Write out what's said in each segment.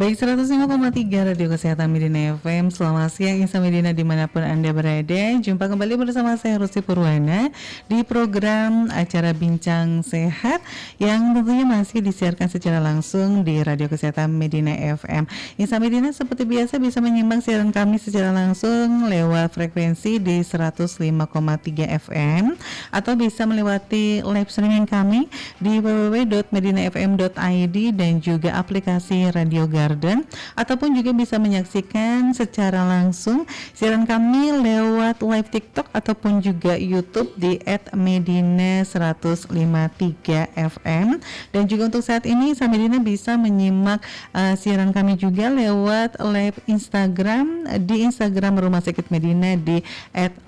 Baik, 105,3 Radio Kesehatan Medina FM. Selamat siang Insan Medina dimanapun Anda berada. Jumpa kembali bersama saya Rusi Purwana di program acara Bincang Sehat yang tentunya masih disiarkan secara langsung di Radio Kesehatan Medina FM. Insan Medina seperti biasa bisa menyimak siaran kami secara langsung lewat frekuensi di 105,3 FM atau bisa melewati live streaming kami di www.medinafm.id dan juga aplikasi Radio Garden, ataupun juga bisa menyaksikan secara langsung siaran kami lewat live TikTok ataupun juga YouTube di @medina153fm. Dan juga untuk saat ini Medina bisa menyimak siaran kami juga lewat live Instagram di Instagram Rumah Sakit Medina di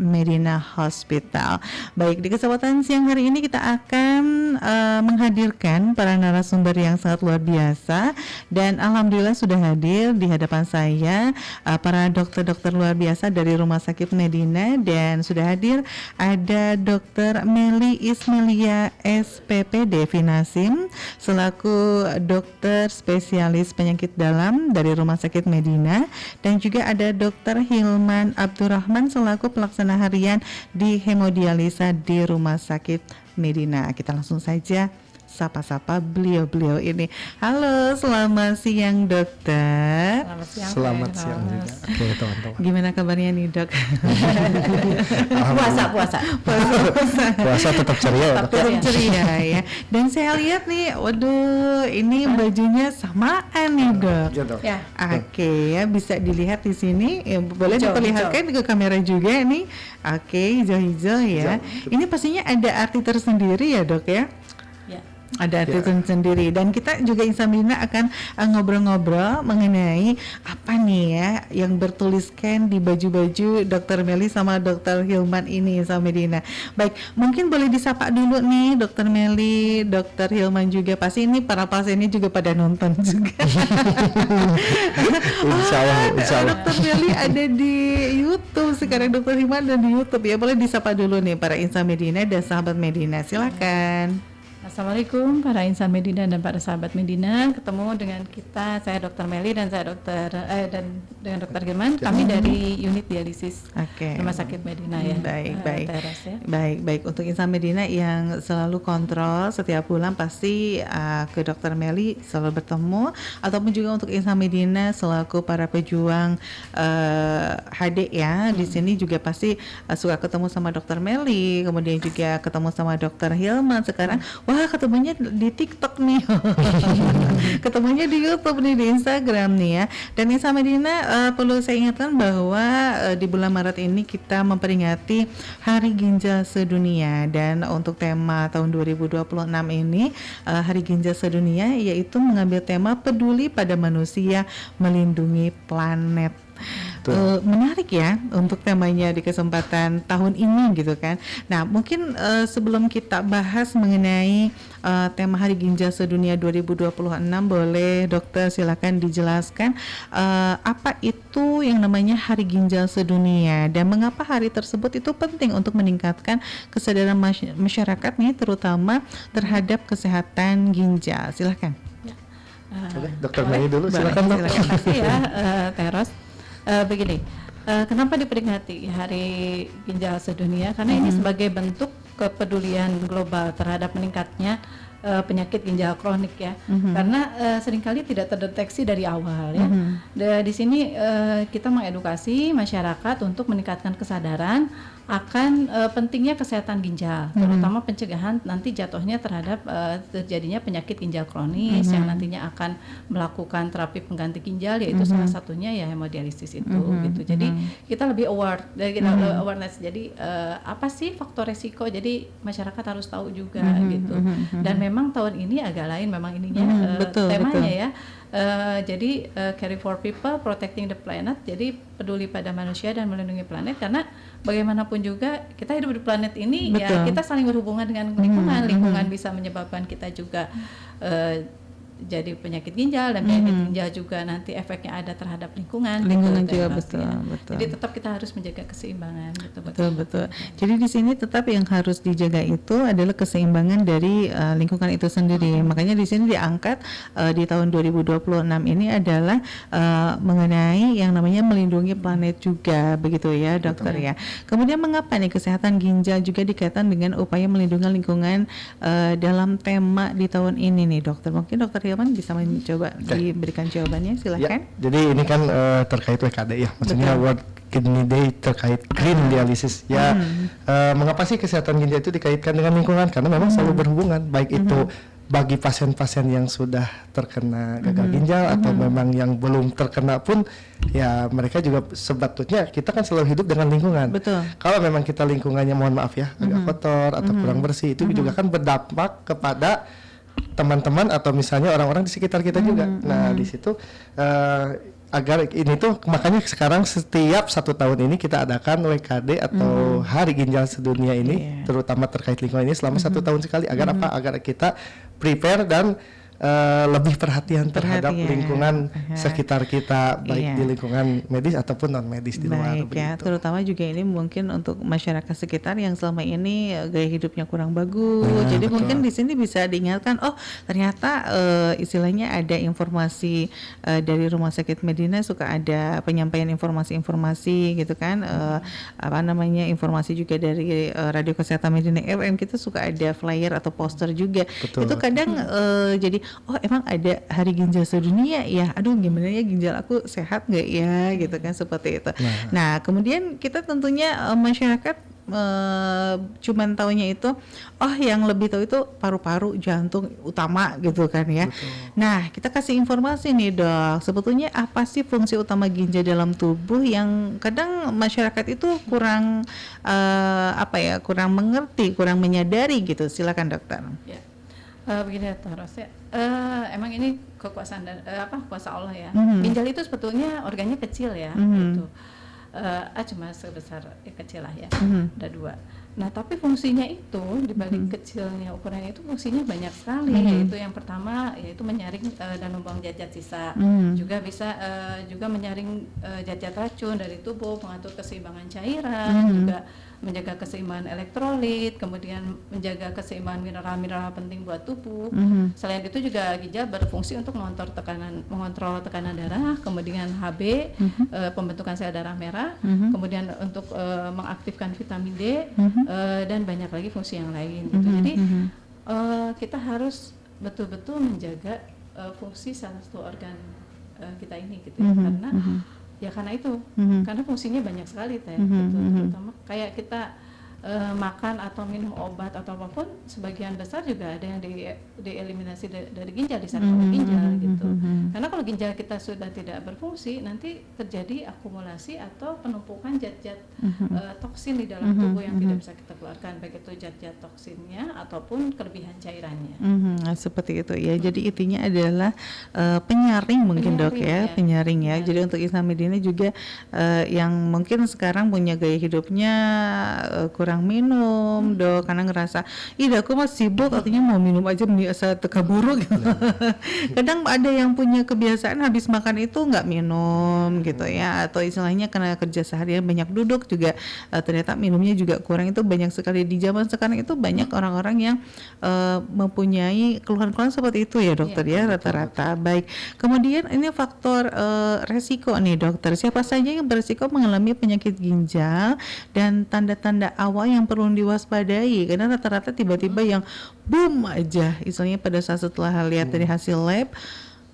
@medinahospital. Baik, di kesempatan siang hari ini kita akan menghadirkan para narasumber yang sangat luar biasa, dan alhamdulillah sudah hadir di hadapan saya para dokter-dokter luar biasa dari Rumah Sakit Medina. Dan sudah hadir ada Dr. Melly Ismelia SPP Devi Nasim selaku dokter spesialis penyakit dalam dari Rumah Sakit Medina, dan juga ada Dr. Hilman Abdurrahman selaku pelaksana harian di hemodialisa di Rumah Sakit Medina. Kita langsung saja sapa-sapa beliau-beliau ini. Halo, selamat siang dokter. Selamat siang juga. Oke, teman-teman. Gimana kabarnya nih dok? Puasa tetap ceria. Tetap ceria ya. Dan saya lihat nih, waduh, ini bajunya samaan nih dok. Ya. Oke, ya bisa dilihat di sini. Ya, boleh diperlihatkan ke kamera juga nih. Oke, hijau-hijau ya. Ini pastinya ada arti tersendiri ya dok ya. Ada arti sendiri, dan kita juga Insan Medina akan ngobrol-ngobrol mengenai apa nih ya yang bertuliskan di baju-baju Dr. Melly sama Dr. Hilman ini Insan Medina. Baik, mungkin boleh disapa dulu nih Dr. Melly, Dr. Hilman juga, pasti ini para pasiennya juga pada nonton juga. Insya Allah. Dr. Melly ada di YouTube sekarang, Dr. Hilman ada di YouTube ya. Boleh disapa dulu nih para Insan Medina dan sahabat Medina, silakan. Assalamualaikum para insan Medina dan para sahabat Medina. Ketemu dengan kita, saya Dr. Melly dan saya dengan Dr. Hilman. Kami dari unit dialisis Rumah Sakit Medina ya. Teras, ya. Baik. Untuk insan Medina yang selalu kontrol setiap bulan pasti ke Dr. Melly selalu bertemu, ataupun juga untuk insan Medina selaku para pejuang HD ya. Di sini juga pasti suka ketemu sama Dr. Melly, kemudian juga ketemu sama Dr. Hilman. Sekarang wah, ketemunya di TikTok nih. Ketemunya di YouTube nih, di Instagram nih ya. Dan Insan Medina perlu saya ingatkan bahwa di bulan Maret ini kita memperingati Hari Ginjal Sedunia, dan untuk tema tahun 2026 ini Hari Ginjal Sedunia yaitu mengambil tema peduli pada manusia melindungi planet. Menarik ya untuk temanya di kesempatan tahun ini gitu kan. Nah, mungkin sebelum kita bahas mengenai tema Hari Ginjal Sedunia 2026, boleh dokter silakan dijelaskan apa itu yang namanya Hari Ginjal Sedunia dan mengapa hari tersebut itu penting untuk meningkatkan kesadaran masyarakat nih, terutama terhadap kesehatan ginjal. Silakan. Oke, Dokter Melly dulu silakan. Terima kasih ya, Teros. Begini, kenapa diperingati Hari Ginjal Sedunia? Karena ini sebagai bentuk kepedulian global terhadap meningkatnya penyakit ginjal kronik ya. Karena seringkali tidak terdeteksi dari awal ya. Di sini kita mengedukasi masyarakat untuk meningkatkan kesadaran akan pentingnya kesehatan ginjal, terutama pencegahan nanti jatuhnya terhadap terjadinya penyakit ginjal kronis yang nantinya akan melakukan terapi pengganti ginjal, yaitu salah satunya ya hemodialisis itu gitu. Jadi kita lebih aware dari awareness. Jadi apa sih faktor resiko? Jadi masyarakat harus tahu juga gitu. Dan memang tahun ini agak lain memang ininya temanya ya. Jadi Caring for People, Protecting the Planet. Jadi peduli pada manusia dan melindungi planet, karena bagaimanapun juga kita hidup di planet ini ya kita saling berhubungan dengan lingkungan. Lingkungan bisa menyebabkan kita juga jadi penyakit ginjal, dan penyakit ginjal juga nanti efeknya ada terhadap lingkungan gitu, juga Teros, ya. betul. Jadi tetap kita harus menjaga keseimbangan gitu. Betul. Jadi di sini tetap yang harus dijaga itu adalah keseimbangan dari lingkungan itu sendiri. Makanya di sini diangkat di tahun 2026 ini adalah mengenai yang namanya melindungi planet juga, begitu ya dokter ya. Kemudian mengapa nih kesehatan ginjal juga dikaitkan dengan upaya melindungi lingkungan dalam tema di tahun ini nih dokter? Mungkin dokter Hilman bisa mencoba diberikan jawabannya, silahkan. Ya, jadi ini kan terkait WKD ya, maksudnya World Kidney Day terkait green dialysis ya. Mengapa sih kesehatan ginjal itu dikaitkan dengan lingkungan? Karena memang selalu berhubungan, baik itu bagi pasien-pasien yang sudah terkena gagal ginjal atau memang yang belum terkena pun, ya mereka juga sebetulnya kita kan selalu hidup dengan lingkungan. Betul. Kalau memang kita lingkungannya mohon maaf ya agak kotor atau kurang bersih, itu juga kan berdampak kepada teman-teman atau misalnya orang-orang di sekitar kita juga. Nah di situ agar ini tuh makanya sekarang setiap 1 tahun ini kita adakan WKD atau Hari Ginjal Sedunia ini, terutama terkait lingkungan ini selama 1 tahun sekali. Agar apa? Agar kita prepare dan lebih perhatian terhadap lingkungan sekitar kita, baik di lingkungan medis ataupun non medis di luar. Baik ya, terutama juga ini mungkin untuk masyarakat sekitar yang selama ini gaya hidupnya kurang bagus. Jadi betul. mungkin di sini bisa diingatkan, oh ternyata istilahnya ada informasi dari Rumah Sakit Medina, suka ada penyampaian informasi-informasi gitu kan, apa namanya, informasi juga dari Radio Kesehatan Medina FM, kita suka ada flyer atau poster juga. Betul. Itu kadang jadi oh emang ada Hari Ginjal Sedunia ya, aduh gimana ya ginjal aku sehat nggak ya gitu kan, seperti itu. Nah kemudian kita tentunya masyarakat cuman taunya itu, oh yang lebih tahu itu paru-paru, jantung utama gitu kan ya. Betul. Nah kita kasih informasi nih dok, sebetulnya apa sih fungsi utama ginjal dalam tubuh yang kadang masyarakat itu kurang kurang mengerti, kurang menyadari gitu. Silakan dokter. Ya. Begini Teros ya, emang ini kekuasaan kuasa Allah ya. Ginjal itu sebetulnya organnya kecil ya, gitu. Cuma sebesar kecil lah ya, ada 2. Nah tapi fungsinya itu dibalik kecilnya ukurannya itu fungsinya banyak sekali, yaitu yang pertama yaitu menyaring dan membuang zat-zat sisa, juga bisa juga menyaring zat-zat racun dari tubuh, mengatur keseimbangan cairan, juga menjaga keseimbangan elektrolit, kemudian menjaga keseimbangan mineral-mineral penting buat tubuh. Selain itu juga ginjal berfungsi untuk mengontrol tekanan darah, kemudian HB, pembentukan sel darah merah, kemudian untuk mengaktifkan vitamin D, dan banyak lagi fungsi yang lain gitu. Jadi kita harus betul-betul menjaga fungsi salah satu organ kita ini gitu ya, karena ya karena itu, karena fungsinya banyak sekali gitu, terutama kayak kita makan atau minum obat atau apapun, sebagian besar juga ada yang dieliminasi dari ginjal, disarap oleh ginjal gitu. Karena kalau ginjal kita sudah tidak berfungsi, nanti terjadi akumulasi atau penumpukan zat-zat toksin di dalam tubuh yang tidak bisa kita keluarkan, baik itu zat-zat toksinnya ataupun kelebihan cairannya. Seperti itu ya. Jadi intinya adalah penyaring mungkin dok ya, penyaring ya. Jadi untuk Islam Medina juga yang mungkin sekarang punya gaya hidupnya kurang minum dok, karena ngerasa aku mah sibuk, artinya mau minum aja biasa tekaburu gitu. Kadang ada yang punya kebiasaan habis makan itu nggak minum gitu ya, atau istilahnya karena kerja seharian banyak duduk juga, ternyata minumnya juga kurang. Itu banyak sekali di zaman sekarang, itu banyak orang-orang yang mempunyai keluhan-keluhan seperti itu ya dokter ya, rata-rata. Baik, kemudian ini faktor resiko nih dokter, siapa saja yang beresiko mengalami penyakit ginjal dan tanda-tanda awal yang perlu diwaspadai, karena rata-rata tiba-tiba yang boom aja, istilahnya pada saat setelah lihat dari hasil lab,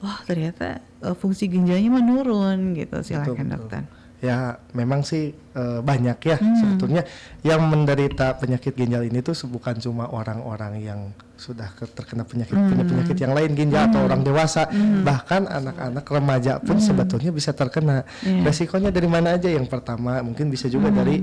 wah ternyata fungsi ginjalnya menurun gitu. Silakan dokter. Ya memang sih banyak ya sebetulnya yang menderita penyakit ginjal ini tuh bukan cuma orang-orang yang sudah terkena penyakit yang lain ginjal atau orang dewasa, bahkan anak-anak remaja pun sebetulnya bisa terkena. Resikonya dari mana aja? Yang pertama mungkin bisa juga dari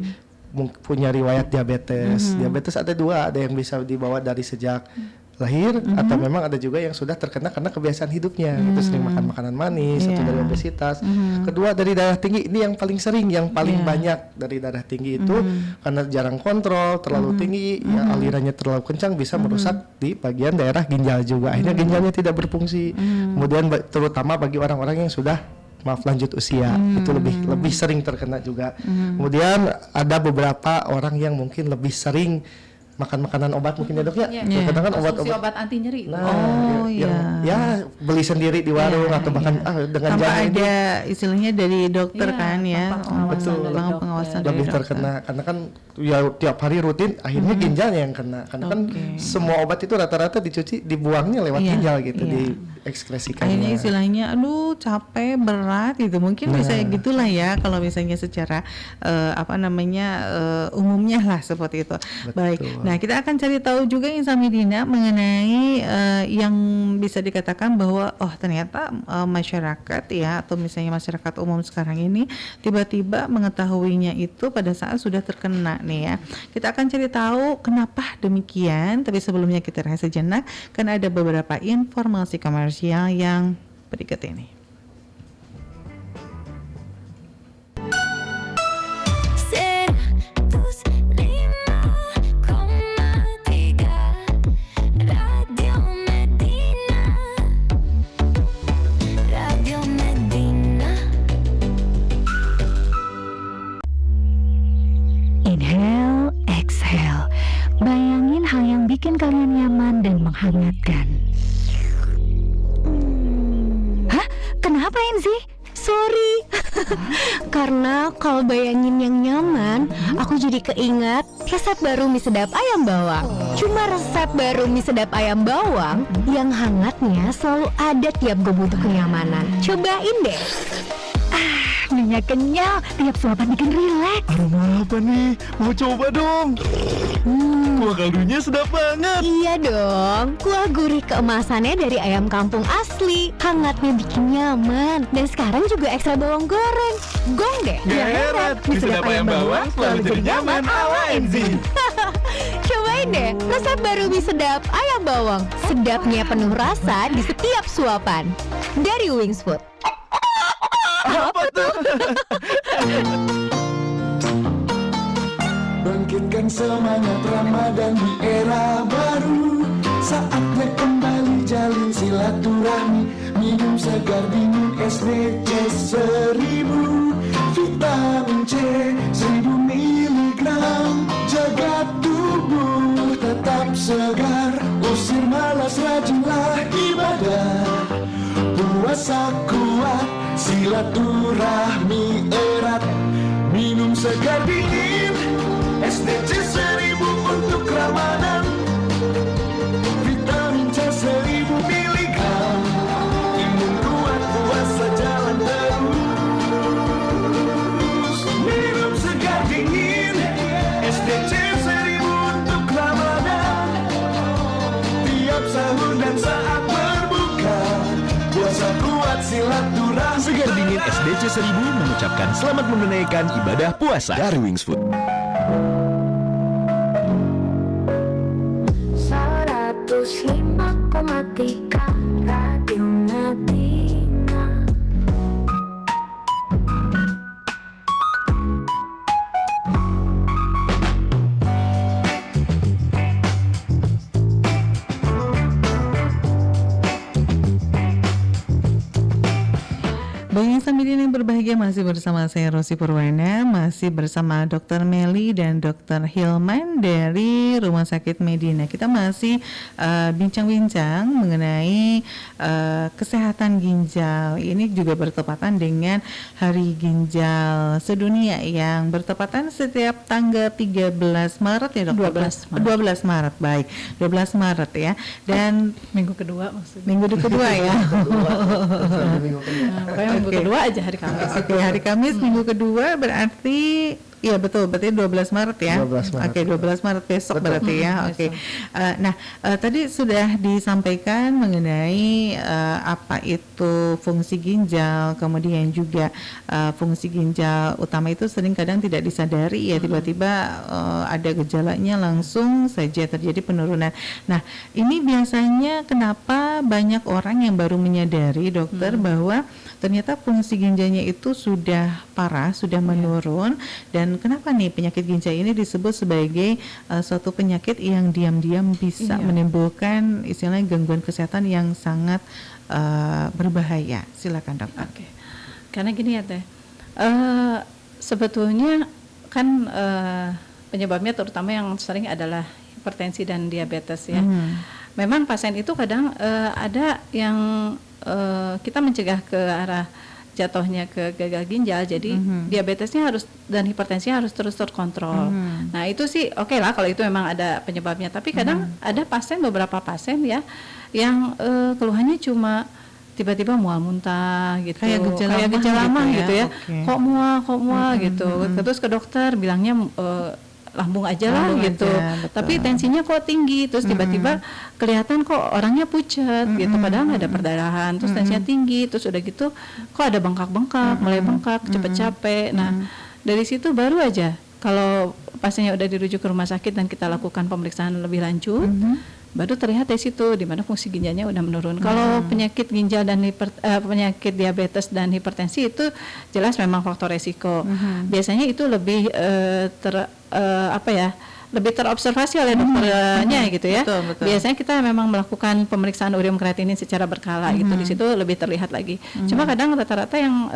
punya riwayat diabetes. Diabetes ada 2, ada yang bisa dibawa dari sejak lahir, atau memang ada juga yang sudah terkena karena kebiasaan hidupnya, itu sering makan makanan manis, atau dari obesitas. Kedua dari darah tinggi, ini yang paling sering, yang paling banyak dari darah tinggi itu karena jarang kontrol, terlalu tinggi, ya alirannya terlalu kencang bisa merusak di bagian daerah ginjal juga. Akhirnya ginjalnya tidak berfungsi. Kemudian terutama bagi orang-orang yang sudah lanjut usia, itu lebih sering terkena juga. Kemudian ada beberapa orang yang mungkin lebih sering makan makanan obat mungkin ya dok ya. Kadang-kadang Konsumsi obat-obat obat anti nyeri. ya beli sendiri di warung atau bahkan dengan tanpa jalan ini ada istilahnya dari dokter kan ya, pengawasan dari dokter. pengawasan dari lebih dokter. terkena karena kan ya tiap hari rutin, akhirnya ginjalnya yang kena karena kan semua obat itu rata-rata dibuangnya lewat ginjal gitu, diekskresikannya. Akhirnya istilahnya aduh capek berat gitu, mungkin bisa gitulah ya kalau misalnya secara umumnya lah seperti itu. Baik, nah kita akan cari tahu juga Insa Medina mengenai yang bisa dikatakan bahwa ternyata masyarakat ya, atau misalnya masyarakat umum sekarang ini tiba-tiba mengetahuinya itu pada saat sudah terkena nih ya. Kita akan cari tahu kenapa demikian, tapi sebelumnya kita rehat sejenak karena ada beberapa informasi komersial yang berikut ini. Inhale, exhale. Bayangin hal yang bikin kalian nyaman dan menghangatkan. Hah? Kenapa Enzi? Sorry. Karena kalau bayangin yang nyaman, aku jadi keingat resep baru mie sedap ayam bawang. Cuma resep baru mie sedap ayam bawang yang hangatnya selalu ada tiap gue butuh kenyamanan. Cobain deh. Minyak kenyal, tiap suapan bikin rileks. Aroma apa nih? Mau coba dong. Kuah kaldunya sedap banget. Iya dong, kuah gurih keemasannya dari ayam kampung asli. Hangatnya bikin nyaman. Dan sekarang juga ekstra bawang goreng. Gong deh. Gak heran, mie sedap ayam bawang selalu jadi nyaman ala Enzi. Cobain deh resep baru mie sedap ayam bawang. Sedapnya penuh rasa di setiap suapan. Dari Wings Food. Apa tuh? Bangkitkan semangat Ramadan di era baru. Saatnya kembali jalin silaturahmi. Minum segar dingin SDC 1000. Vitamin C 1000 miligram. Jaga tubuh tetap segar. Usir malas, rajinlah ibadah. Puasa kuat, silaturahmi erat. Minum segar dingin SDC 1000 untuk Ramadan. Vitamin C 1000 miligram. Imun kuat, puasa jalan terus. Minum segar dingin SDC 1000 untuk Ramadan. Tiap sahur dan saat berbuka. Puasa kuat, silaturahmi. Segar dingin SDC 1000 mengucapkan selamat menunaikan ibadah puasa dari Wings Food. 105,3 Radio Medina. Bagi Insa Medina yang berbahagia, masih bersama saya Rosi Purwana, masih bersama Dr. Meli dan Dr. Hilman dari Rumah Sakit Medina. Kita masih bincang-bincang mengenai kesehatan ginjal. Ini juga bertepatan dengan Hari Ginjal Sedunia yang bertepatan setiap tanggal 13 Maret ya dok? 12 Maret, baik. 12 Maret ya. Dan Minggu kedua maksudnya. minggu kedua ya. Pokoknya minggu kedua aja hari Kamis. Oke, hari Kamis minggu kedua berarti Iya betul, berarti 12 Maret ya. 12 Maret. Oke, 12 Maret besok Betul. berarti ya. Oke. Nah, tadi sudah disampaikan mengenai apa itu fungsi ginjal, kemudian juga fungsi ginjal utama itu sering kadang tidak disadari ya, tiba-tiba ada gejalanya langsung saja terjadi penurunan. Nah, ini biasanya kenapa banyak orang yang baru menyadari dokter bahwa ternyata fungsi ginjalnya itu sudah parah, sudah menurun, dan kenapa nih penyakit ginjal ini disebut sebagai suatu penyakit yang diam-diam bisa menimbulkan istilahnya gangguan kesehatan yang sangat berbahaya. Silakan dokter. Oke. Karena gini ya Teh, sebetulnya kan penyebabnya terutama yang sering adalah hipertensi dan diabetes ya. Memang pasien itu kadang ada yang kita mencegah ke arah jatuhnya ke gagal ginjal, jadi diabetesnya harus dan hipertensinya harus terus terkontrol. Nah itu sih oke lah kalau itu memang ada penyebabnya. Tapi kadang ada beberapa pasien ya yang keluhannya cuma tiba-tiba mual muntah gitu, kayak gejala mah gitu ya. Okay. Kok mual gitu. Terus ke dokter bilangnya lambung aja lah gitu, tapi tensinya kok tinggi, terus tiba-tiba kelihatan kok orangnya pucat gitu, padahal nggak ada perdarahan, terus tensinya tinggi, terus udah gitu kok ada bengkak-bengkak, mulai bengkak, cepet capek. Nah dari situ baru aja kalau pasiennya udah dirujuk ke rumah sakit dan kita lakukan pemeriksaan lebih lanjut, baru terlihat dari situ di mana fungsi ginjalnya udah menurun. Kalau penyakit ginjal dan penyakit diabetes dan hipertensi itu jelas memang faktor resiko. Biasanya itu lebih lebih terobservasi oleh dokternya gitu ya. Betul. Biasanya kita memang melakukan pemeriksaan ureum kreatinin secara berkala gitu. Di situ lebih terlihat lagi. Cuma kadang rata-rata yang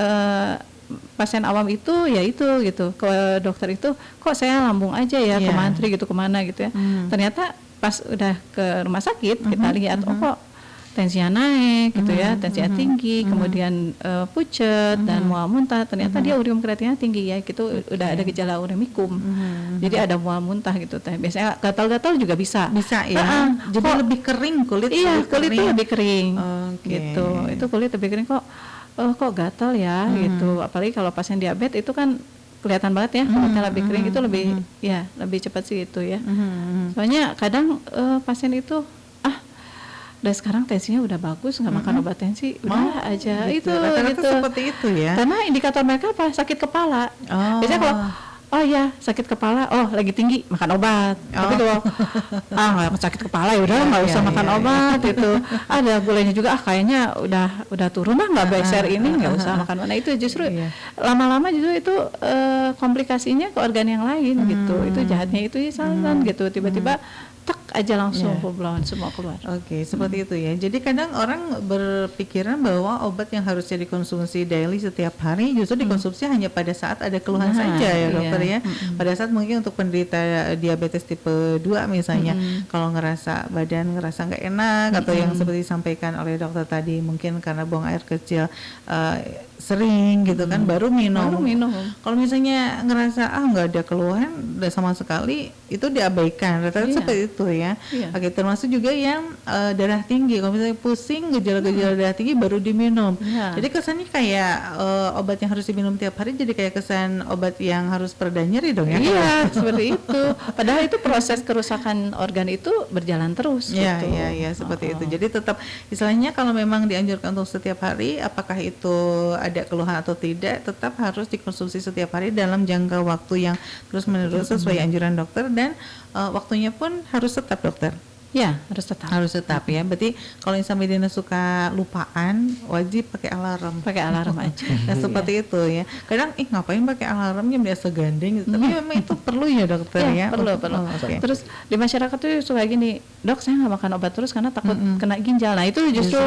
pasien awam itu ya itu gitu ke dokter itu kok saya lambung aja ya ke mantri gitu kemana gitu ya. Ternyata pas udah ke rumah sakit kita lihat kok tensinya naik gitu ya, tensinya tinggi, kemudian pucet dan mual muntah, ternyata dia ureum kreatinnya tinggi ya, gitu udah ada gejala uremikum. Jadi ada mual muntah gitu teh. Biasanya gatal-gatal juga bisa ya. Jadi lebih kering kulit. Iya, kulit itu lebih kering. Gitu. Itu kulit lebih kering kok kok gatal ya gitu. Apalagi kalau pasien diabetes itu kan kelihatan banget ya kulitnya lebih kering, itu lebih cepat sih itu ya. Soalnya kadang pasien itu udah sekarang tensinya udah bagus, nggak makan obat tensi, udah aja gitu. Itu Rata-rata gitu. seperti itu ya. Karena indikator mereka apa? Sakit kepala. Biasanya kalau sakit kepala, lagi tinggi makan obat. Tapi kalau nggak sakit kepala ya udah nggak usah makan obat gitu. Ada gulanya juga kayaknya udah turun lah, nggak BSR ini nggak usah makan. Nah itu justru lama-lama justru itu komplikasinya ke organ yang lain gitu. Itu jahatnya itu ya salan gitu, tiba-tiba tek aja langsung full-blown semua keluar. Oke, seperti itu ya. Jadi kadang orang berpikiran bahwa obat yang harusnya dikonsumsi daily setiap hari justru dikonsumsi hanya pada saat ada keluhan saja ya dokter ya. Pada saat mungkin untuk penderita diabetes tipe 2 misalnya, kalau ngerasa nggak enak atau yang seperti disampaikan oleh dokter tadi, mungkin karena buang air kecil sering gitu kan, baru minum. Kalau misalnya ngerasa nggak ada keluhan sama sekali, itu diabaikan. Rata-rata seperti itu ya. Oke, termasuk juga yang darah tinggi. Kalau misalnya pusing, gejala-gejala darah tinggi baru diminum. Jadi kesannya kayak obat yang harus diminum tiap hari jadi kayak kesan obat yang harus pereda nyeri dong ya. Iya, seperti itu. Padahal itu proses kerusakan organ itu berjalan terus. Iya, gitu. iya, seperti itu. Jadi tetap istilahnya kalau memang dianjurkan untuk setiap hari, apakah itu ada keluhan atau tidak, tetap harus dikonsumsi setiap hari dalam jangka waktu yang terus menerus sesuai anjuran dokter, dan waktunya pun harus tetap dokter. Ya, harus tetap. Harus tetap ya. Berarti kalau Insa Medina suka lupaan, wajib pakai alarm. Pakai alarm aja. Nah, seperti itu ya. Kadang ngapain pakai alarmnya, biasa gandeng gitu. Tapi memang itu perlu ya dokter ya. Perlu. Okay. Terus di masyarakat tuh suka gini, dok saya nggak makan obat terus karena takut kena ginjal. Nah itu justru,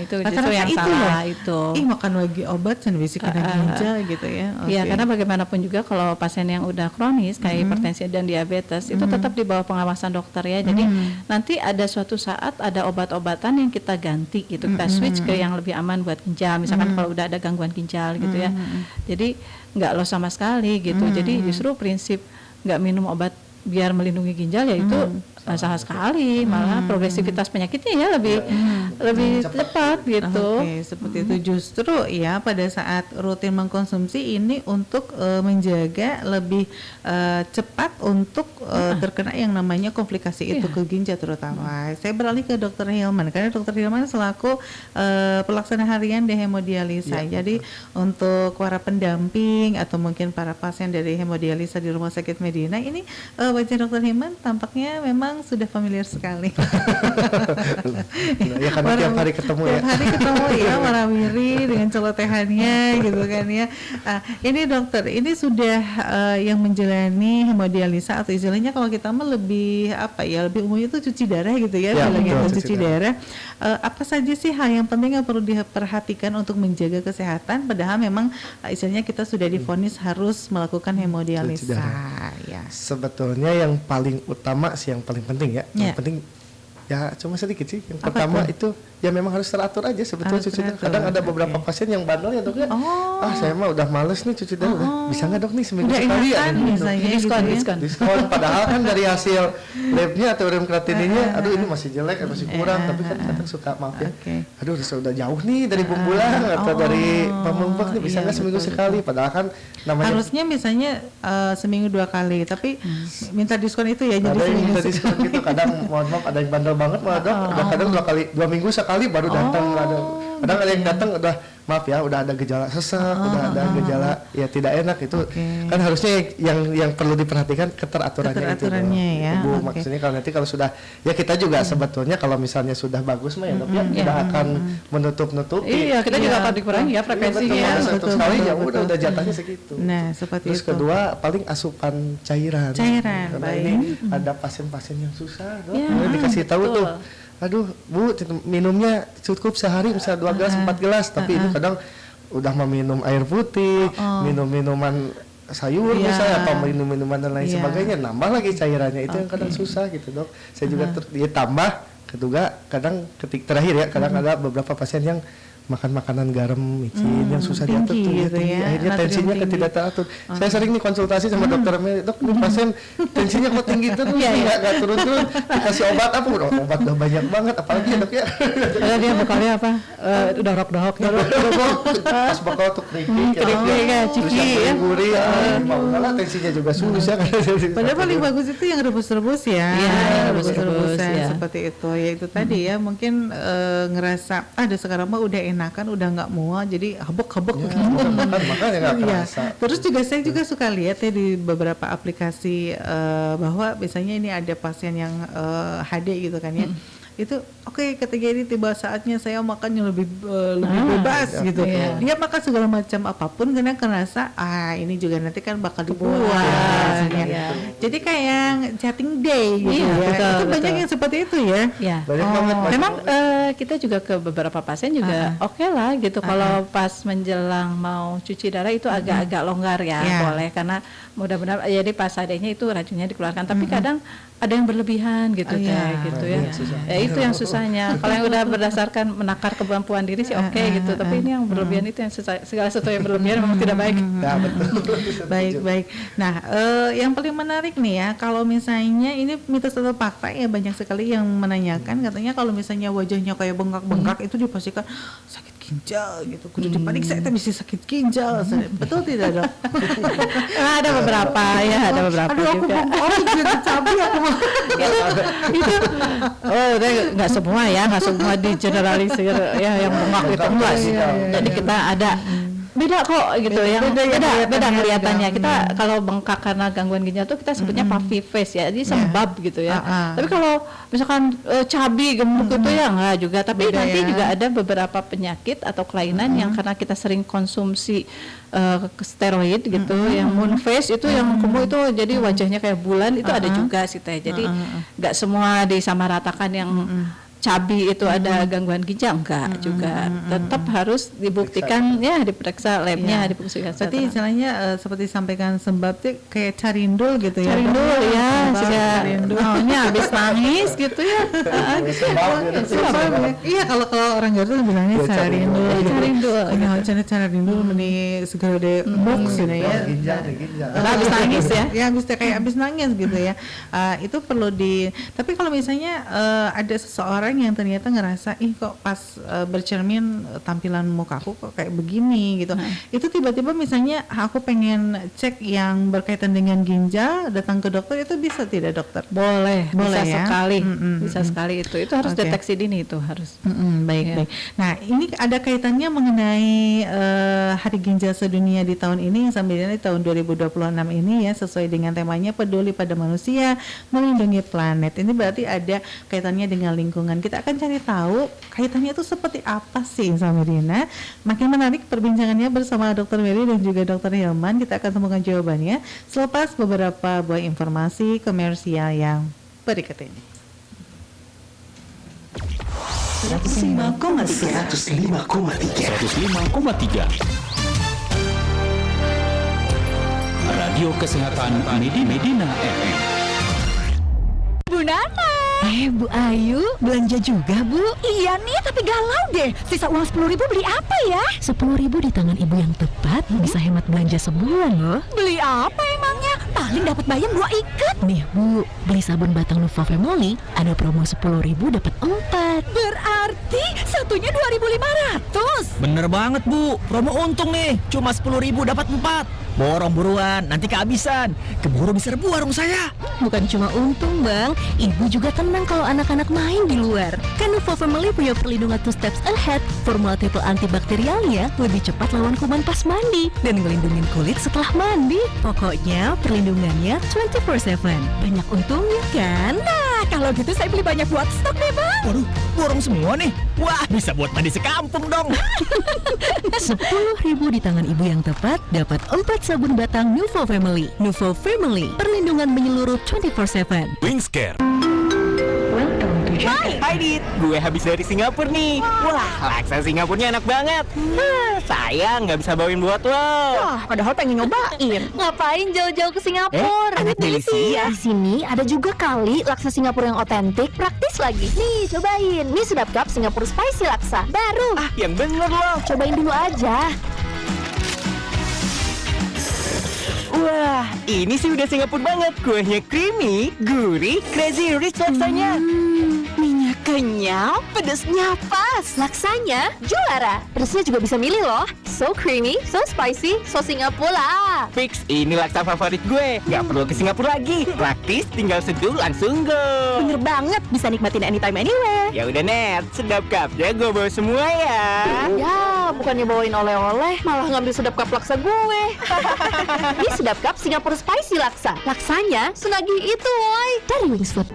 itu justru yang salah itu. Makan lagi obat dan bisa kena ginjal gitu ya. Iya, karena bagaimanapun juga kalau pasien yang udah kronis kayak hipertensi dan diabetes itu tetap di bawah pengawasan dokter ya. Jadi nanti ada suatu saat ada obat-obatan yang kita ganti gitu, kita switch ke yang lebih aman buat ginjal. Misalkan kalau udah ada gangguan ginjal gitu ya. Jadi nggak loss sama sekali gitu. Jadi justru prinsip nggak minum obat biar melindungi ginjal yaitu sama sekali, malah progresivitas penyakitnya ya lebih cepat gitu. Oke, seperti itu. Justru ya pada saat rutin mengkonsumsi ini untuk menjaga lebih cepat untuk terkena yang namanya komplikasi itu ke ginjal terutama. Saya beralih ke Dr. Hilman karena Dr. Hilman selaku pelaksana harian di hemodialisa. Jadi untuk para pendamping atau mungkin para pasien dari hemodialisa di Rumah Sakit Medina ini wajah Dr. Hilman tampaknya memang sudah familiar sekali. Ya karena tiap hari ketemu ya. Tiap hari ketemu ya, warawiri dengan celotehannya gitu kan ya. Ini dokter, ini sudah yang menjalani hemodialisa atau istilahnya kalau kita mah lebih apa ya, lebih umumnya itu cuci darah gitu ya, bilangnya betul, cuci darah. Apa saja sih hal yang penting yang perlu diperhatikan untuk menjaga kesehatan padahal memang istilahnya kita sudah divonis harus melakukan hemodialisa ya. Sebetulnya yang paling utama sih, yang paling penting ya, yang penting ya cuma sedikit sih. Yang pertama itu ya memang harus teratur aja sebetulnya cuci darah. Kadang ada beberapa pasien yang bandel ya dok ya. Saya mah udah males nih cuci darah. Bisa nggak dok nih seminggu sekali ya? Diskon. Padahal kan dari hasil labnya atau urin kreatininya, aduh ini masih jelek, masih kurang. Tapi kan kadang suka maaf ya. Aduh sudah jauh nih dari Bumbulang atau dari Pamumpek nih, bisa nggak seminggu sekali? Padahal kan namanya harusnya misalnya seminggu 2 kali, tapi minta diskon itu ya. Jadi ada yang minta diskon gitu. Kadang mohon maaf ada yang bandel banget malah dok. Kadang 2 minggu sekali baru datang. Kadang ada yang datang udah maaf ya, udah ada gejala sesak, udah ada gejala ya tidak enak itu. Kan harusnya yang perlu diperhatikan keteraturannya itu. Ya. Bu, maksudnya kalau nanti kalau sudah ya kita juga sebetulnya kalau misalnya sudah bagus mah ya dok ya tidak akan menutup-nutupi. Iya, kita juga akan dikurangi ya frekuensinya. Satu sekali ya udah jatahnya segitu. Nah, seperti Terus itu. kedua paling asupan cairan. Karena Baik. Ini ada pasien-pasien yang susah, dok. Dikasih tahu tuh, aduh Bu, minumnya cukup sehari misalnya 2 gelas, 4 gelas, tapi itu kadang udah meminum air putih, minum minuman sayur misalnya, atau minum minuman dan lain sebagainya, nambah lagi cairannya, itu yang kadang susah gitu dok. Saya juga ditambah kedua kadang terakhir ya, kadang ada beberapa pasien yang makan makanan garam, micin yang susah diatur tuh gitu ya. akhirnya tensinya tidak teratur. Saya sering nih konsultasi sama dokter Meli, dok ini pasien tensinya kok tinggi terus nggak turun-turun, dikasih obat apa, obat udah banyak banget, apalagi ya dok ya. Dia bekalnya apa? Udah rock ya. Pas bakal tuh keripik ciki ya. Gurih, malah tensinya juga susah. Padahal paling bagus itu yang rebus-rebus ya. Iya, rebus-rebusan ya. seperti itu. Ya itu tadi ya, mungkin ngerasa ada sekarang mah udah enakan, udah nggak mual, jadi habuk-habuk. Makanya nggak kerasa. Terus juga saya juga suka lihat ya di beberapa aplikasi bahwa biasanya ini ada pasien yang HD gitu kan ya. Itu oke, ketika ini tiba saatnya saya makan yang lebih bebas gitu. Dia makan segala macam apapun karena kerasa ini juga nanti kan bakal dibuang. Jadi kayak yang chatting day gitu ya. Betul, itu banyak yang seperti itu ya. Banyak banget. Memang kita juga ke beberapa pasien juga oke lah gitu. Kalau pas menjelang mau cuci darah itu agak-agak longgar ya, boleh, karena mudah-mudahan jadi pas adanya itu racunnya dikeluarkan. Tapi kadang ada yang berlebihan gitu gitu ya. Ya itu yang susahnya. Kalau yang udah berdasarkan menakar kemampuan diri sih oke gitu. Tapi ini yang berlebihan itu yang segala sesuatu yang berlebihan memang tidak baik. Ya betul. Baik. Nah, yang paling menarik nih ya, kalau misalnya ini mitos atau fakta ya, banyak sekali yang menanyakan katanya kalau misalnya wajahnya kayak bengkak-bengkak itu dipastikan sakit ginjal gitu. Kudu dipanik, saya bisa sakit ginjal. Betul tidak dok? Ada beberapa ya, ada beberapa juga. Jadi cabai aku mau. Itu nggak semua ya, nggak semua di generalisir ya yang bengkak itu enggak sih. Jadi kita ada beda kok gitu, yang beda kelihatannya. Kita kalau bengkak karena gangguan ginjal tuh kita sebutnya puffy face ya, jadi sembab gitu ya. Tapi kalau misalkan cabi gemuk itu ya enggak juga. Tapi beda nanti juga ada beberapa penyakit atau kelainan yang karena kita sering konsumsi steroid gitu, yang moon face itu yang gemuk itu jadi wajahnya kayak bulan, itu ada juga sih teh. Jadi nggak semua disamaratakan yang cabi itu ada gangguan ginjal enggak juga. Tetap harus dibuktikan ya, diperiksa labnya, diperiksa. Berarti istilahnya seperti sampaikan Sembab tuh kayak carindul gitu ya. Carindul ya, sudah carindul. maunya habis nangis gitu ya. Iya, kalau orang Garut bilangnya carindul. Carindul. Carindul meni segala de box gitu ya. Ginjal. Habis nangis ya. Ya kayak habis nangis gitu ya. Itu perlu tapi kalau misalnya ada seseorang yang ternyata ngerasa kok pas bercermin tampilan mukaku kok kayak begini gitu. Itu tiba-tiba misalnya aku pengen cek yang berkaitan dengan ginjal, datang ke dokter, itu bisa tidak dokter? Boleh Boleh bisa ya? sekali. Bisa sekali itu harus Oke. deteksi dini itu harus. Baik. Nah, ini ada kaitannya mengenai Hari Ginjal Sedunia di tahun ini sampai di tahun 2026 ini ya, sesuai dengan temanya peduli pada manusia, melindungi planet. Ini berarti ada kaitannya dengan lingkungan. Kita akan cari tahu kaitannya itu seperti apa sih sama Medina. Makin menarik perbincangannya bersama Dr. Melly dan juga Dr. Hilman. Kita akan temukan jawabannya selepas beberapa buah informasi komersial yang berikut ini. 105,3 Radio Kesehatan Medina FM. Bu Nana. Bu Ayu, belanja juga Bu? Iya nih, tapi galau deh. Sisa uang 10.000 beli apa ya? 10.000 di tangan ibu yang tepat bisa hemat belanja sebulan loh. Beli apa emangnya? Paling dapat bayam 2 ikat. Nih Bu, beli sabun batang Nuvo Family ada promo 10.000 dapat 4. Berarti satunya 2.500. Bener banget Bu, promo untung nih, cuma 10.000 dapat 4. Borong buruan, nanti kehabisan. Keburu diserbu warung saya. Bukan cuma untung Bang, ibu juga tenang kalau anak-anak main di luar. Kan Nuvo Family punya perlindungan 2 steps ahead. Formula triple antibakterialnya lebih cepat lawan kuman pas mandi dan ngelindungin kulit setelah mandi. Pokoknya perlindungannya 24/7. Banyak untungnya kan? Nah, kalau gitu saya beli banyak buat stok deh Bang. Waduh, borong semua nih. Wah, bisa buat mandi sekampung dong. 10.000 di tangan ibu yang tepat dapat 4 sabun batang Nuvo Family. Nuvo Family, perlindungan menyeluruh 24/7. Wingscare. Hai Dit, gue habis dari Singapura nih. Wah, laksa Singapurnya enak banget. Sayang nggak bisa bawain buat lo. Padahal pengen nyobain. Ngapain jauh-jauh ke Singapura? Anak delisia. Di sini ada juga kali laksa Singapura yang otentik, praktis lagi. Nih, cobain. Nih Sedap Cup Singapura Spicy Laksa. Baru. Yang bener lo. Cobain dulu aja. Wah, ini sih udah Singapura banget. Kuahnya creamy, gurih, crazy rich laksanya. Minyak kenyal, pedasnya pas. Laksanya juara. Pedasnya juga bisa milih loh. So creamy, so spicy, so Singapura. Fix, ini laksa favorit gue. Gak perlu ke Singapura lagi. Praktis, tinggal seduh langsung go. Bener banget, bisa nikmatin anytime anywhere. Ya udah Net, Sedap Cupnya gue bawa semua ya. Ya, bukannya bawain oleh-oleh, malah ngambil Sedap Cup laksa gue. Ini Sedap Cup Singapura Spicy Laksa. Laksanya senagih itu, woy. Dari Wings Food.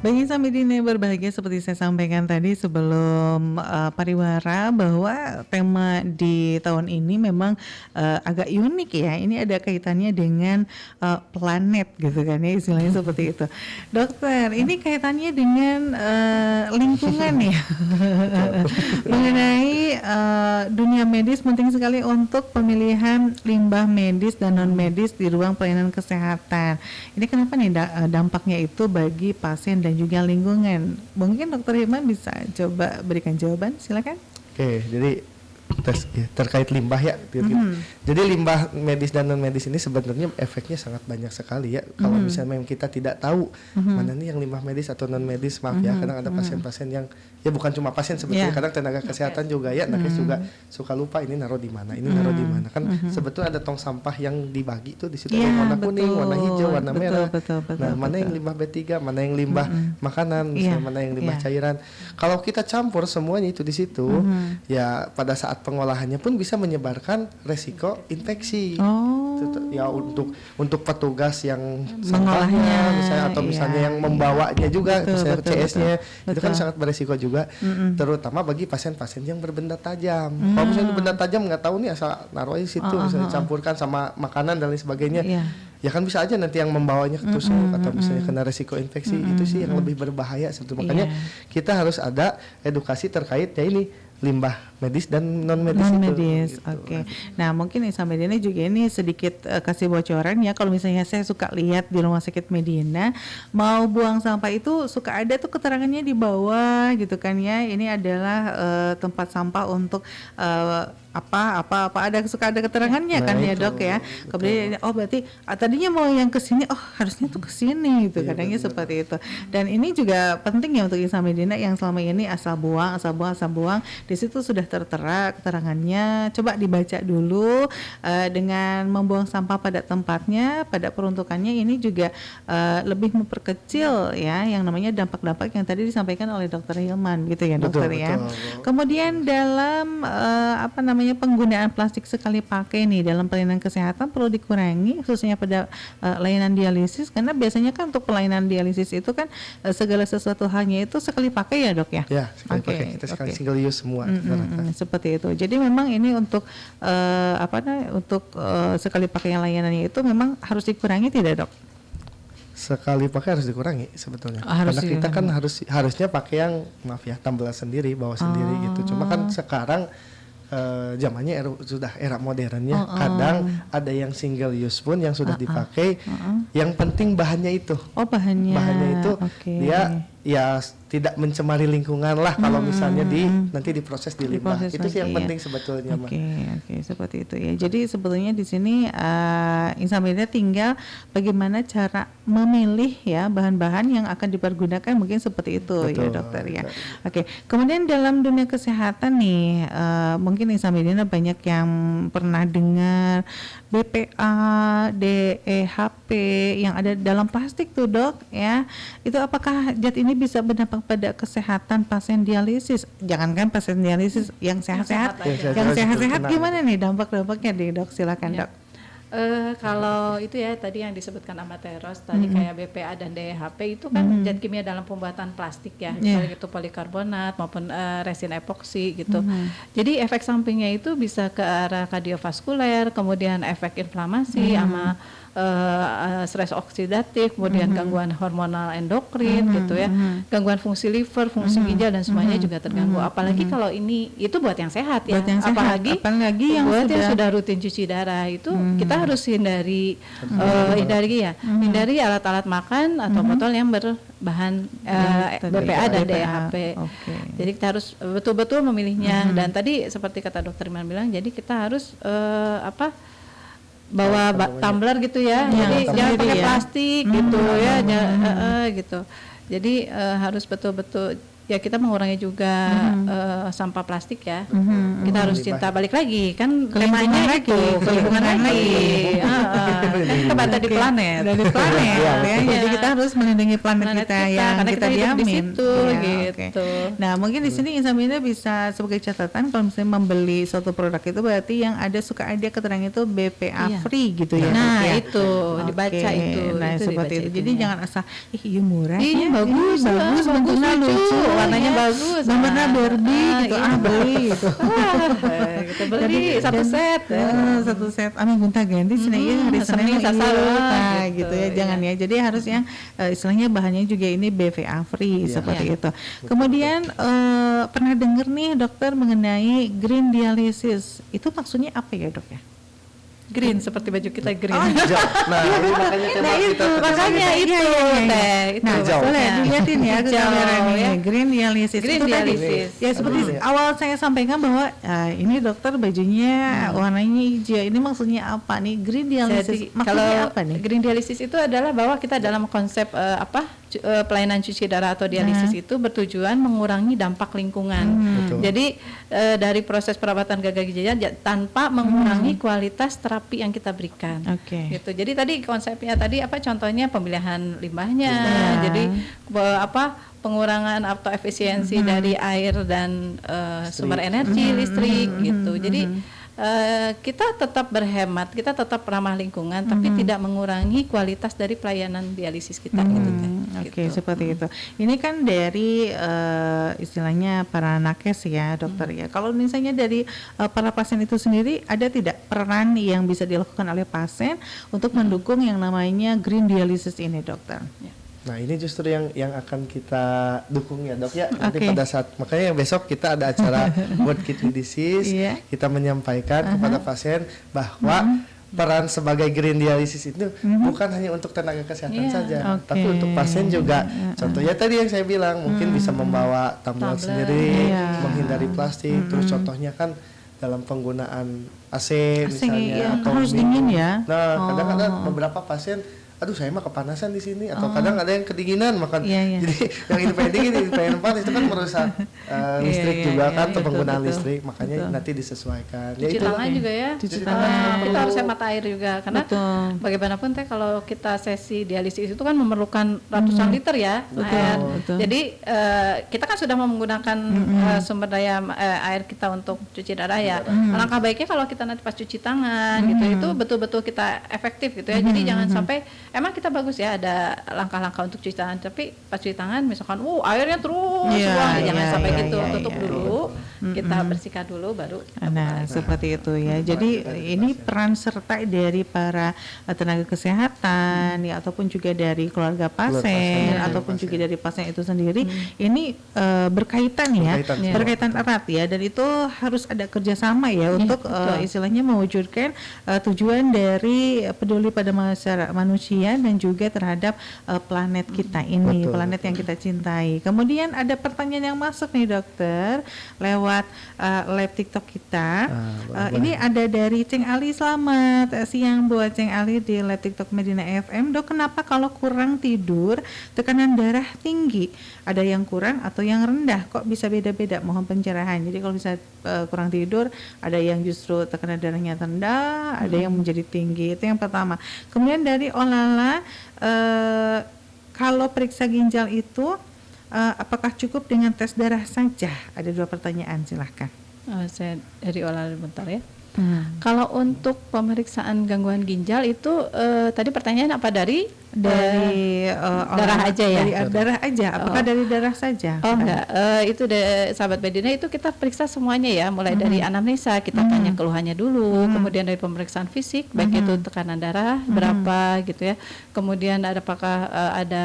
Bagi Samidina berbahagia, seperti saya sampaikan tadi sebelum pariwara, bahwa tema di tahun ini memang agak unik ya. Ini ada kaitannya dengan planet gitu kan ya, istilahnya seperti itu. Dokter, ini kaitannya dengan lingkungan ya. Mengenai dunia medis, penting sekali untuk pemilihan limbah medis dan non medis di ruang pelayanan kesehatan. Ini kenapa nih dampaknya itu bagi pasien dan juga lingkungan? Mungkin Dokter Hilman bisa coba berikan jawaban, silakan. Oke, jadi terkait limbah ya. Jadi limbah medis dan non medis ini sebenarnya efeknya sangat banyak sekali ya. Kalau misalnya memang kita tidak tahu mana nih yang limbah medis atau non medis, maaf ya, kadang ada pasien-pasien yang ya bukan cuma pasien sebetulnya, kadang tenaga kesehatan juga ya, nakes juga suka lupa ini naruh di mana, ini naruh di mana. Kan sebetulnya ada tong sampah yang dibagi tuh di situ, ada warna kuning, warna hijau, warna merah. Nah, mana yang limbah B3, mana yang limbah makanan, misalnya mana yang limbah cairan. Kalau kita campur semuanya itu di situ, ya pada saat pengolahannya pun bisa menyebarkan resiko infeksi. Ya untuk petugas yang mengolahnya misalnya atau misalnya yang membawanya juga, misalnya CS-nya itu kan sangat beresiko juga, terutama bagi pasien-pasien yang berbenda tajam. Kalau misalnya benda tajam nggak tahu nih asal naruh aja situ, misalnya campurkan sama makanan dan lain sebagainya. Ya kan bisa aja nanti yang membawanya ketusuk atau misalnya kena resiko infeksi, itu sih yang lebih berbahaya sebetulnya. Makanya kita harus ada edukasi terkait ya ini limbah medis dan non medis itu. Gitu. Oke. Nah, mungkin Insan Medina juga ini sedikit kasih bocoran ya, kalau misalnya saya suka lihat di Rumah Sakit Medina mau buang sampah itu suka ada tuh keterangannya di bawah gitu kan ya. Ini adalah tempat sampah untuk apa suka ada keterangannya kan ya Dok ya. Kemudian berarti tadinya mau yang ke sini, harusnya tuh ke sini gitu, kadangnya seperti itu. Dan ini juga penting ya untuk Insan Medina yang selama ini asal buang. Di situ sudah tertera keterangannya. Coba dibaca dulu dengan membuang sampah pada tempatnya, pada peruntukannya, ini juga lebih memperkecil ya yang namanya dampak-dampak yang tadi disampaikan oleh Dr. Hilman gitu ya Dokter ya. Kemudian dalam penggunaan plastik sekali pakai nih dalam pelayanan kesehatan perlu dikurangi khususnya pada layanan dialisis, karena biasanya kan untuk pelayanan dialisis itu kan segala sesuatu halnya itu sekali pakai ya Dok ya. Ya, sekali pakai, kita sekali single use semua. Seperti itu. Jadi memang ini untuk sekali pakai layanannya itu memang harus dikurangi tidak Dok? Sekali pakai harus dikurangi sebetulnya. Karena kita kan harusnya pakai yang tumbler sendiri, bawa sendiri gitu. Cuma kan sekarang zamannya sudah era modernnya, kadang ada yang single use pun yang sudah dipakai. Yang penting bahannya itu. Bahannya itu dia ya tidak mencemari lingkungan lah kalau misalnya nanti diproses di limbah. Itu sih yang penting sebetulnya. Oke, seperti itu ya. Jadi sebetulnya di sini Insan Medina tinggal bagaimana cara memilih ya bahan-bahan yang akan dipergunakan, mungkin seperti itu. Betul, ya Dokter ya. Oke. Kemudian dalam dunia kesehatan nih, mungkin Insan Medina banyak yang pernah dengar BPA, DEHP yang ada dalam plastik tuh Dok ya. Itu apakah zat ini bisa berdampak pada kesehatan pasien dialisis? Jangankan pasien dialisis, yang sehat-sehat. Yang sehat-sehat gimana nih dampak-dampaknya nih Dok? Silakan Dok. Kalau itu ya tadi yang disebutkan Amateros tadi kayak BPA dan DEHP itu kan zat kimia dalam pembuatan plastik ya, baik itu polikarbonat maupun resin epoksi gitu. Jadi efek sampingnya itu bisa ke arah kardiovaskuler, kemudian efek inflamasi sama stres oksidatif, kemudian gangguan hormonal endokrin gitu ya, gangguan fungsi liver, fungsi ginjal dan semuanya juga terganggu. Apalagi kalau itu buat yang sehat ya, apalagi yang buat yang sudah rutin cuci darah itu kita harus hindari alat-alat makan atau botol yang berbahan BPA dan DEHP. Jadi kita harus betul-betul memilihnya. Dan tadi seperti kata Dokter Iman bilang, jadi kita harus bawa tumbler gitu ya, jadi jangan pakai plastik gitu ya, gitu. Jadi harus betul-betul ya kita mengurangi juga sampah plastik ya. Kita harus cinta balik lagi kan temanya itu kelingkungan lagi. Kita berada di planet. Ya. Jadi kita harus melindungi planet kita yang kita diamin. Gitu. Nah, mungkin di sini Insan Medina bisa sebagai catatan kalau misalnya membeli suatu produk itu berarti yang suka ada keterangan itu BPA free gitu ya. Nah, itu dibaca itu. Nah, seperti itu. Jadi jangan asal murah ya. Bagus, bentuknya lucu. Warnanya bagus, gambarnya Barbie gitu, beli gitu. Kita beli satu set, gonta-ganti Senin hari Senin gitu ya, jangan ya. Jadi harus yang istilahnya bahannya juga ini BPA free seperti itu. Kemudian pernah dengar nih Dokter mengenai green dialysis, itu maksudnya apa ya Dok ya? Green seperti baju kita green. Makanya itu. Nah, boleh dilihatin ya ke kamera ini. Green dialysis. Ya seperti awal saya sampaikan bahwa ini dokter bajunya warnanya hijau. Ini maksudnya apa nih? Green dialysis. Maksudnya apa nih? Green dialysis itu adalah bahwa kita dalam konsep pelayanan cuci darah atau dialisis itu bertujuan mengurangi dampak lingkungan. Betul. Jadi dari proses perawatan gagal ginjal tanpa mengurangi kualitas terapi yang kita berikan. Oke. Gitu. Jadi tadi konsepnya tadi contohnya pemilihan limbahnya. Jadi pengurangan atau efisiensi dari air dan sumber energi listrik gitu. Jadi kita tetap berhemat, kita tetap ramah lingkungan, tapi tidak mengurangi kualitas dari pelayanan dialisis kita. Oke, seperti itu. Ini kan dari istilahnya para nakes ya, dokter ya. Kalau misalnya dari para pasien itu sendiri, ada tidak peran yang bisa dilakukan oleh pasien untuk mendukung yang namanya green dialysis ini, dokter? Nah ini justru yang akan kita dukung ya dok ya. Nanti pada saat makanya besok kita ada acara World Kidney Disease, kita menyampaikan kepada pasien bahwa peran sebagai green dialysis itu bukan hanya untuk tenaga kesehatan saja, tapi untuk pasien juga. Contohnya tadi yang saya bilang mungkin bisa membawa tumbler sendiri, menghindari plastik. Terus contohnya kan dalam penggunaan AC misalnya atau harus dingin ya. Nah kadang-kadang beberapa pasien aduh saya mah kepanasan di sini atau kadang ada yang kedinginan makan jadi yang ini pengen dingin ini pengen panas itu kan merusak listrik juga kan atau penggunaan listrik makanya nanti disesuaikan. Cuci tangan juga ya. Cuci tangan. Kita harus hemat air juga karena bagaimanapun kalau kita sesi dialisis itu kan memerlukan ratusan liter ya air. Jadi kita kan sudah menggunakan sumber daya air kita untuk cuci darah ya. Alangkah baiknya kalau kita nanti pas cuci tangan gitu itu betul-betul kita efektif gitu ya. Jadi jangan sampai emang kita bagus ya ada langkah-langkah untuk cuci tangan, tapi pas cuci tangan misalkan airnya terus jangan sampai gitu, tutup dulu, kita bersihkan dulu baru. Nah seperti itu ya. Jadi ini peran serta dari para tenaga kesehatan ya ataupun juga dari keluarga pasien ataupun juga dari pasien itu sendiri ini berkaitan erat ya, dan itu harus ada kerjasama ya untuk istilahnya mewujudkan tujuan dari peduli pada manusia dan juga terhadap planet kita ini, planet yang kita cintai. Kemudian ada pertanyaan yang masuk nih dokter lewat live TikTok kita. Ini ada dari Ceng Ali. Selamat siang buat Ceng Ali di live TikTok Medina FM. Dok, kenapa kalau kurang tidur tekanan darah tinggi? Ada yang kurang atau yang rendah? Kok bisa beda-beda? Mohon pencerahan. Jadi kalau bisa kurang tidur, ada yang justru tekanan darahnya rendah, ada yang menjadi tinggi. Itu yang pertama. Kemudian dari Olala, kalau periksa ginjal itu apakah cukup dengan tes darah saja? Ada 2 pertanyaan, silahkan. Saya dari Olala bentar ya. Kalau untuk pemeriksaan gangguan ginjal itu tadi pertanyaan apa dari darah aja ya? Dari darah aja. Apakah dari darah saja? Enggak. Itu sahabat Medina itu kita periksa semuanya ya, mulai dari anamnesa kita tanya keluhannya dulu, kemudian dari pemeriksaan fisik baik itu tekanan darah berapa gitu ya. Kemudian apakah ada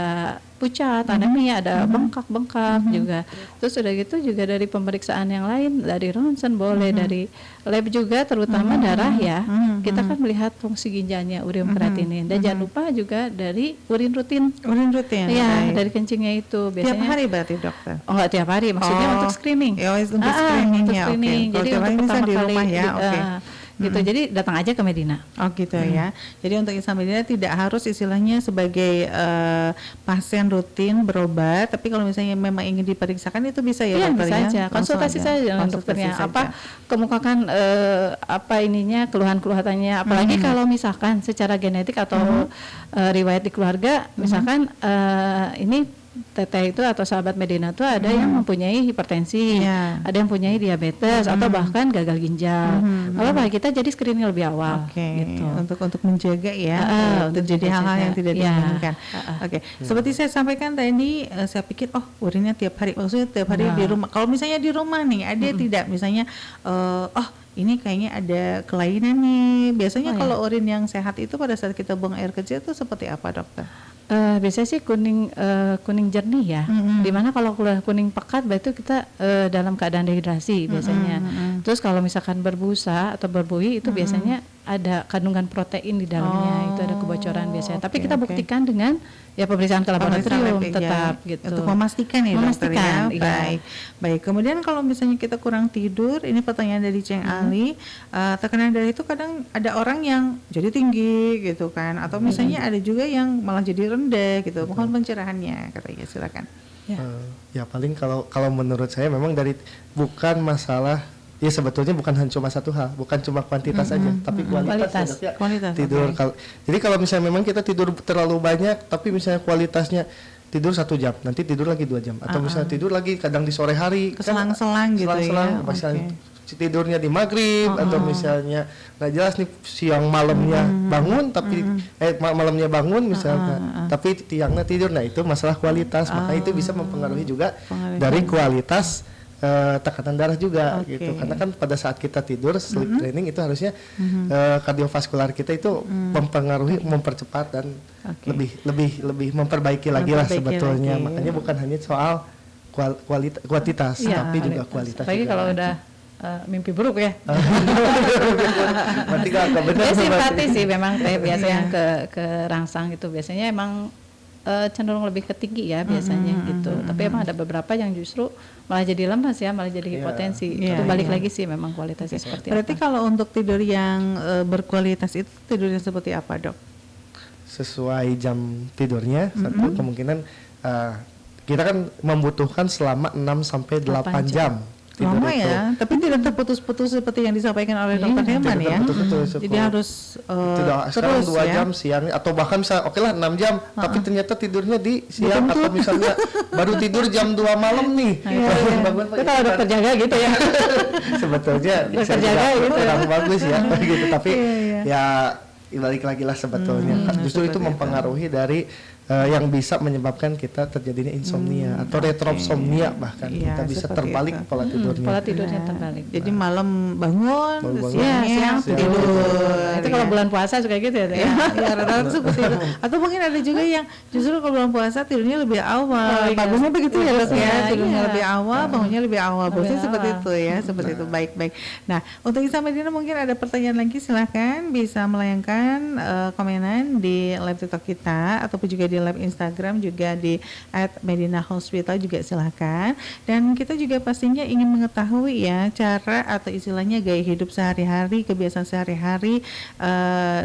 pucat, anemia, ada bengkak-bengkak juga. Terus udah gitu juga dari pemeriksaan yang lain, dari ronsen boleh, dari lab juga terutama darah ya. Kita kan melihat fungsi ginjalnya, ureum kreatinin. Dan jangan lupa juga dari urin rutin. Urin rutin. Iya, dari kencingnya itu biasanya. Tiap hari berarti dokter? Oh, enggak tiap hari, maksudnya untuk screening. Untuk screening ya. Jadi untuk pertama di kali rumah ya. Gitu. Jadi datang aja ke Medina. Oh gitu ya. Jadi untuk Insan Medina tidak harus istilahnya sebagai pasien rutin berobat, tapi kalau misalnya memang ingin diperiksakan itu bisa ya dokter bisa ya. aja. Konsultasi saja dengan dokternya. Kemukakan keluhan-keluhannya, apalagi kalau misalkan secara genetik atau riwayat di keluarga, misalkan ini teteh itu atau sahabat Medina itu ada yang mempunyai hipertensi, ada yang mempunyai diabetes atau bahkan gagal ginjal. Apa kita jadi screening lebih awal. Gitu. Untuk menjaga ya terjadi hal-hal yang tidak diinginkan. Seperti saya sampaikan tadi, saya pikir urinnya tiap hari, maksudnya tiap hari di rumah. Kalau misalnya di rumah nih ada tidak misalnya ini kayaknya ada kelainan nih. Biasanya kalau urin yang sehat itu pada saat kita buang air kecil itu seperti apa dokter? Biasanya sih kuning jernih ya. Dimana kalau kuning pekat berarti kita dalam keadaan dehidrasi biasanya. Terus kalau misalkan berbusa atau berbuih itu biasanya ada kandungan protein di dalamnya. Itu ada kebocoran biasanya. Tapi oke, kita oke. buktikan dengan ya pemeriksaan ke laboratorium Pemeriksaan tetap ya, gitu. untuk memastikan ya dokter ya. Memastikan, iya. Baik. Kemudian kalau misalnya kita kurang tidur, ini pertanyaan dari Ceng Ali, tekanan darah itu kadang ada orang yang jadi tinggi gitu kan, atau misalnya ada juga yang malah jadi rendah gitu. Mohon pencerahannya katanya, silakan. Ya paling kalau menurut saya memang bukan masalah, ya sebetulnya bukan hanya cuma satu hal, bukan cuma kuantitas saja, tapi kualitas. Ya, Dok, ya. Kualitas, tidur. oke. Jadi kalau misalnya memang kita tidur terlalu banyak, tapi misalnya kualitasnya tidur 1 jam, nanti tidur lagi 2 jam, atau misalnya tidur lagi kadang di sore hari, Keselang-selang gitu selang-selang, ya. misalnya Oke. tidurnya di maghrib, atau misalnya nggak jelas nih siang malamnya bangun, tapi malamnya bangun misalnya, tapi tiangnya tidur. Nah itu masalah kualitas, maka itu bisa mempengaruhi juga dari kualitas tekanan darah juga gitu, karena kan pada saat kita tidur sleep training itu harusnya kardiovaskular kita itu mempercepat dan lebih memperbaiki lagi lah sebetulnya. Makanya bukan hanya soal kuantitas, tapi juga kualitas. Apalagi juga. kalau udah mimpi buruk ya. Berarti nggak benar. Saya simpati sih memang kayak biasa yang ke rangsang itu biasanya emang cenderung lebih ke tinggi ya biasanya gitu. Tapi emang ada beberapa yang justru malah jadi lemas ya, malah jadi hipotensi. Itu balik lagi sih memang kualitasnya seperti Berarti apa. kalau untuk tidur yang berkualitas itu tidurnya seperti apa, Dok? Sesuai jam tidurnya, satu kemungkinan kita kan membutuhkan selama 6 sampai 8 jam. tidur Lama itu. ya, tapi tidak terputus-putus seperti yang disampaikan oleh Dokter Herman ya. Jadi harus sekarang terus 2 ya. jam siang atau bahkan misalnya oke lah 6 jam, tapi ternyata tidurnya di siang atau misalnya baru tidur jam 2 malam nih. Bangun Itu kalau dokter jaga gitu ya. sebetulnya Dokter jaga gitu. kurang bagus ya gitu, tapi ya balik lagi lah sebetulnya. Justru itu mempengaruhi dari yang bisa menyebabkan kita terjadinya insomnia atau retropsomnia, bahkan kita bisa terbalik pola tidurnya. Pola tidurnya terbalik. Jadi malam bangun, siang tidur. Itu kalau bulan puasa suka gitu ya. Ya, rata-rata seperti itu. Atau mungkin ada juga yang justru kalau bulan puasa tidurnya lebih awal. Bagusnya begitu ya Dok ya, tidurnya lebih awal, bangunnya lebih awal. Biasanya seperti itu ya, seperti itu. Baik-baik. Nah, untuk Isa Medina mungkin ada pertanyaan lagi, silahkan bisa melayangkan komenan di live TikTok kita ataupun juga di live Instagram, juga di @medinahospital juga silahkan. Dan kita juga pastinya ingin mengetahui ya cara atau istilahnya gaya hidup sehari-hari, kebiasaan sehari-hari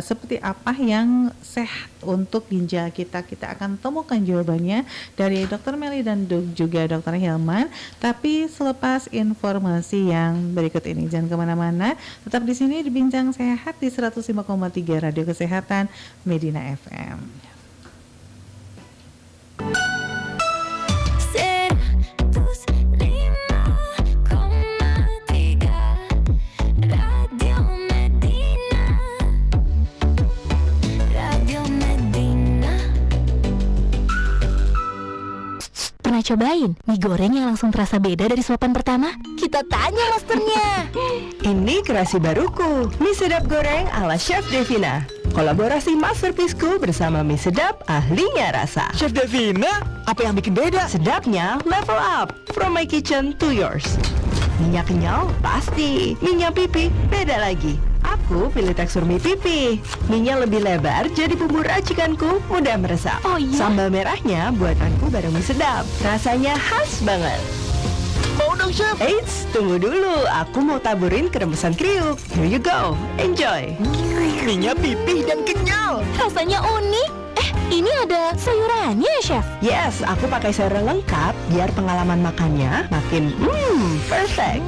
seperti apa yang sehat untuk ginjal kita. Kita akan temukan jawabannya dari Dr. Melly dan juga Dr. Hilman. Tapi selepas informasi yang berikut ini, jangan kemana-mana, tetap di sini di Bincang Sehat di 105,3 Radio Kesehatan Medina FM. 105,3 Radio Medina, Radio Medina. Pernah cobain mie goreng yang langsung terasa beda dari suapan pertama? Kita tanya masternya. Ini kreasi baruku, mie sedap goreng ala Chef Devina. Kolaborasi masterpieceku bersama mie sedap ahlinya rasa. Chef Devina, apa yang bikin beda? Sedapnya level up, from my kitchen to yours. Minyak kenyal? Pasti. Minyak pipi? Beda lagi. Aku pilih tekstur mie pipi. Minyak lebih lebar, jadi bumbu racikanku mudah meresap. Oh iya? Sambal merahnya buatanku bareng mie sedap. Rasanya khas banget. Mau dong Chef. Eits, tunggu dulu. Aku mau taburin keremesan kriuk. Here you go. Enjoy. Minyak pipih dan kenyal. Rasanya unik. Ini ada sayurannya ya, Chef? Yes, aku pakai sayur lengkap biar pengalaman makannya makin perfect.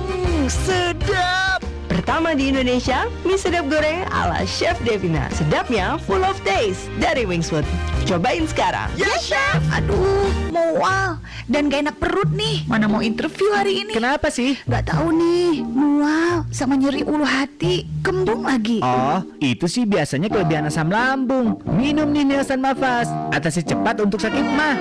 Sedap. Pertama di Indonesia, mie sedap goreng ala Chef Devina. Sedapnya full of taste dari Wingswood. Cobain sekarang. Yes Chef. Aduh, mual dan gak enak perut nih. Mana mau interview hari ini? Kenapa sih? Gak tahu nih, mual sama nyeri ulu hati, kembung lagi. Oh, itu sih biasanya kelebihan asam lambung. Minum nih Nielsen Mafas, atasi cepat untuk sakit mah.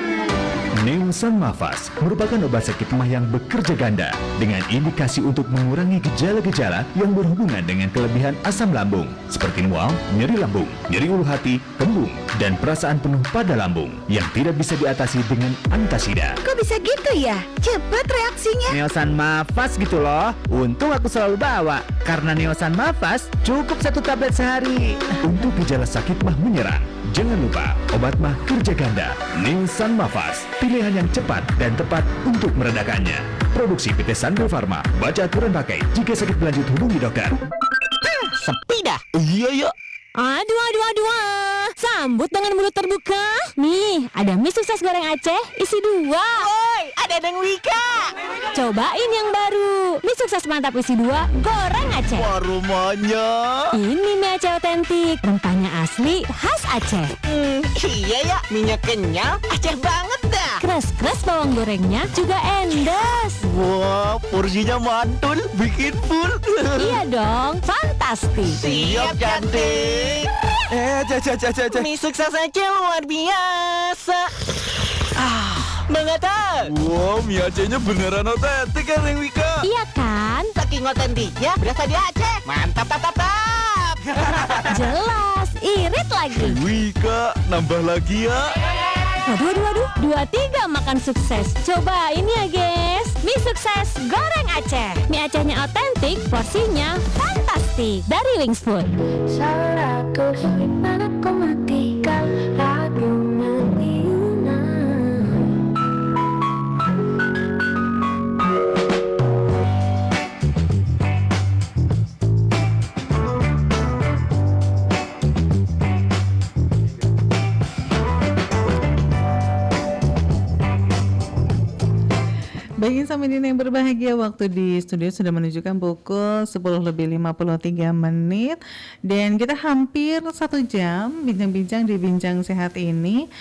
Neosan Mafas merupakan obat sakit mah yang bekerja ganda dengan indikasi untuk mengurangi gejala-gejala yang berhubungan dengan kelebihan asam lambung seperti mual, nyeri lambung, nyeri ulu hati, kembung, dan perasaan penuh pada lambung yang tidak bisa diatasi dengan antasida. Kok bisa gitu ya? Cepet reaksinya. Neosan Mafas gitu loh. Untung aku selalu bawa karena Neosan Mafas cukup 1 tablet sehari. Untuk gejala sakit mah menyerang, jangan lupa obat mah kerja ganda. Neosan Mafas, pilihan yang cepat dan tepat untuk meredakannya. Produksi PT Sanbel Pharma. Baca aturan pakai. Jika sakit berlanjut hubungi dokter. Sepi dah. Iya. Aduh. Sambut dengan mulut terbuka. Nih, ada mie sukses goreng Aceh isi 2. Woi, ada Neng Wika. Cobain yang baru. Mie sukses mantap isi 2 goreng Aceh. Wah, rumahnya. Ini mie Aceh otentik. Rempahnya asli khas Aceh. Iya ya, minyak kenyal, Aceh banget dah. Kres-kres bawang gorengnya juga endes. Wah, porsinya mantul, bikin full. Iya dong, fantastis. Siap cantik. Mie sukses Aceh luar biasa. Mengata. Wow, mie Acehnya beneran otentik kan, Neng Wika? Iya kan? Saking otentiknya berasa di Aceh. Mantap, tap. Jelas, irit lagi. Wika, nambah lagi ya. Waduh, 2-3 makan sukses. Cobain ya guys. Mie sukses goreng Aceh. Mie Acehnya otentik, porsinya fantastik. Dari Wings Food. Salahku gimana ku matikan lagu Medina. Bagi insan Medina yang berbahagia, waktu di studio sudah menunjukkan pukul 10:50 dan kita hampir 1 jam bincang-bincang di Bincang Sehat ini.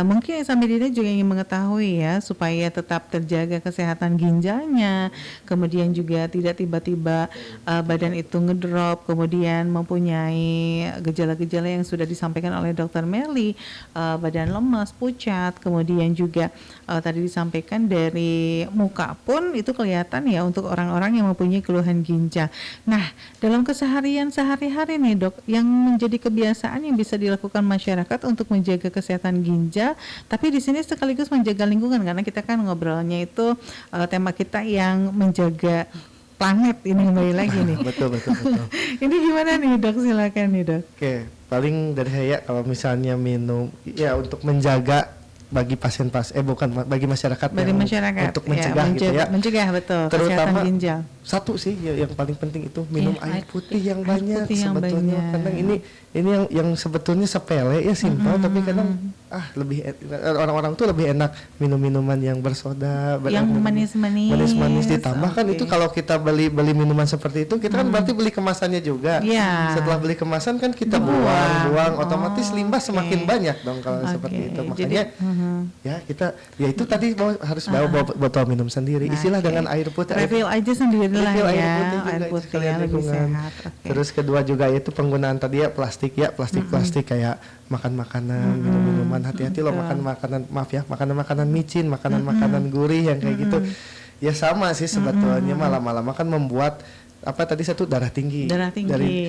Mungkin insan Medina juga ingin mengetahui ya, supaya tetap terjaga kesehatan ginjalnya, kemudian juga tidak tiba-tiba badan itu ngedrop, kemudian mempunyai gejala-gejala yang sudah disampaikan oleh Dr. Melly, badan lemas, pucat, kemudian juga tadi disampaikan dari muka pun itu kelihatan ya untuk orang-orang yang mempunyai keluhan ginjal. Nah, dalam keseharian sehari-hari nih dok, yang menjadi kebiasaan yang bisa dilakukan masyarakat untuk menjaga kesehatan ginjal, tapi di sini sekaligus menjaga lingkungan, karena kita kan ngobrolnya itu tema kita yang menjaga planet ini kembali lagi nih. Betul. Ini gimana nih dok? Silakan nih dok. Oke, paling dari saya kalau misalnya minum ya untuk menjaga bagi bagi masyarakat, untuk mencegah gitu ya. Mencegah betul. Terutama kesehatan ginjal. Satu sih yang paling penting itu minum air putih yang banyak sebetulnya. Banyak. Kadang ini yang sebetulnya sepele ya, simpel, tapi kadang orang-orang tuh lebih enak minum minuman yang bersoda, yang manis-manis ditambah kan itu kalau kita beli minuman seperti itu kita kan berarti beli kemasannya juga. Setelah beli kemasan kan kita buang otomatis limbah semakin banyak dong kalau seperti itu. Makanya ya kita itu tadi harus bawa botol minum sendiri, isilah dengan air putih. Refill aja sendiri lah ya, air putih yang lebih sehat. Terus kedua juga itu penggunaan tadi ya plastik kayak makan makanan, minum minuman, hati-hati loh makan makanan micin, makanan gurih yang kayak gitu. Ya sama sih sebetulnya, lama-lama kan membuat darah tinggi.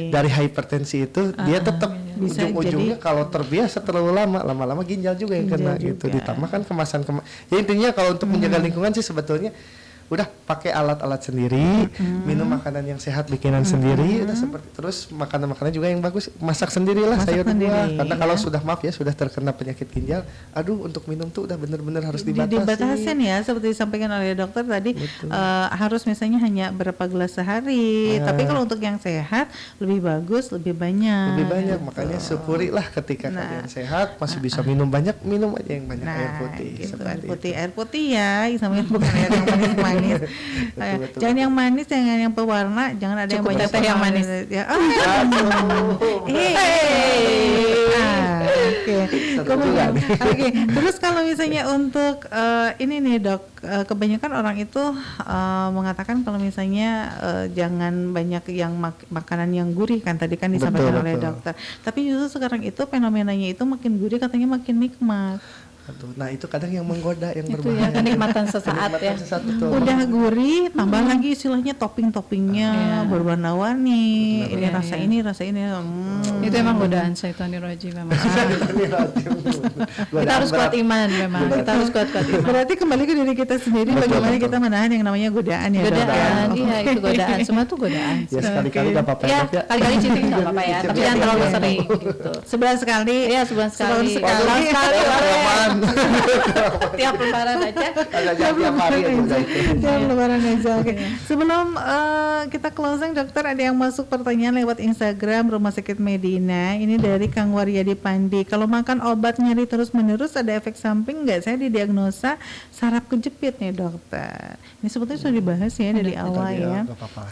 Dari hipertensi itu dia tetap ujung-ujungnya kalau terbiasa terlalu lama-lama ginjal juga yang kena gitu. Ditambah kan kemasan ya intinya kalau untuk menjaga lingkungan sih sebetulnya udah pakai alat-alat sendiri, minum makanan yang sehat bikinan sendiri, udah seperti terus makanan juga yang bagus, masak sendirilah sayur buah. Karena kalau sudah terkena penyakit ginjal, untuk minum tuh udah benar-benar harus dibatasin ya, seperti disampaikan oleh dokter tadi, harus misalnya hanya berapa gelas sehari. Tapi kalau untuk yang sehat lebih bagus lebih banyak. Gitu. Makanya syukurilah ketika kalian sehat masih bisa minum banyak, minum aja yang banyak air putih. Gitu, air putih ya, sampai bukan air yang manis. Betul. Jangan yang manis, jangan yang pewarna, jangan ada yang banyak teh yang manis. Ya. Oke. Terus kalau misalnya untuk ini nih dok, kebanyakan orang itu mengatakan kalau misalnya jangan banyak yang makanan yang gurih kan, tadi kan disampaikan oleh dokter. Tapi justru sekarang itu fenomenanya itu makin gurih katanya makin nikmat. Aduh, nah itu kadang yang menggoda, yang Itu berbahaya. ya kenikmatan sesaat ya. Sesaat, betul. Udah gurih, tambah lagi istilahnya topping-toppingnya berwarna-warni. Ini rasa ini, rasa ini. Itu emang godaan syaitonir rajim memang. Kita harus kuat iman memang. Kita harus kuat iman. Berarti kembali ke diri kita sendiri, bagaimana kita menahan yang namanya godaan ya. Godaan, iya itu godaan. Semua tuh godaan. Ya sekali-kali nggak apa-apa ya. ya. Kali-kali cheating nggak apa-apa ya, tapi jangan terlalu sering gitu. Sebulan sekali. Iya, sebulan sekali. Sebulan sekali. Tiap lebaran aja. Tiap hari aja itu. Tiap lebaran aja. Oke. Sebelum kita closing, dokter, ada yang masuk pertanyaan lewat Instagram Rumah Sakit Medina. Ini dari Kang Waryadi Pandi. Kalau makan obat nyeri terus-menerus ada efek samping nggak? Saya didiagnosa saraf kejepit nih dokter. Ini sebetulnya sudah dibahas ya dari awal ya.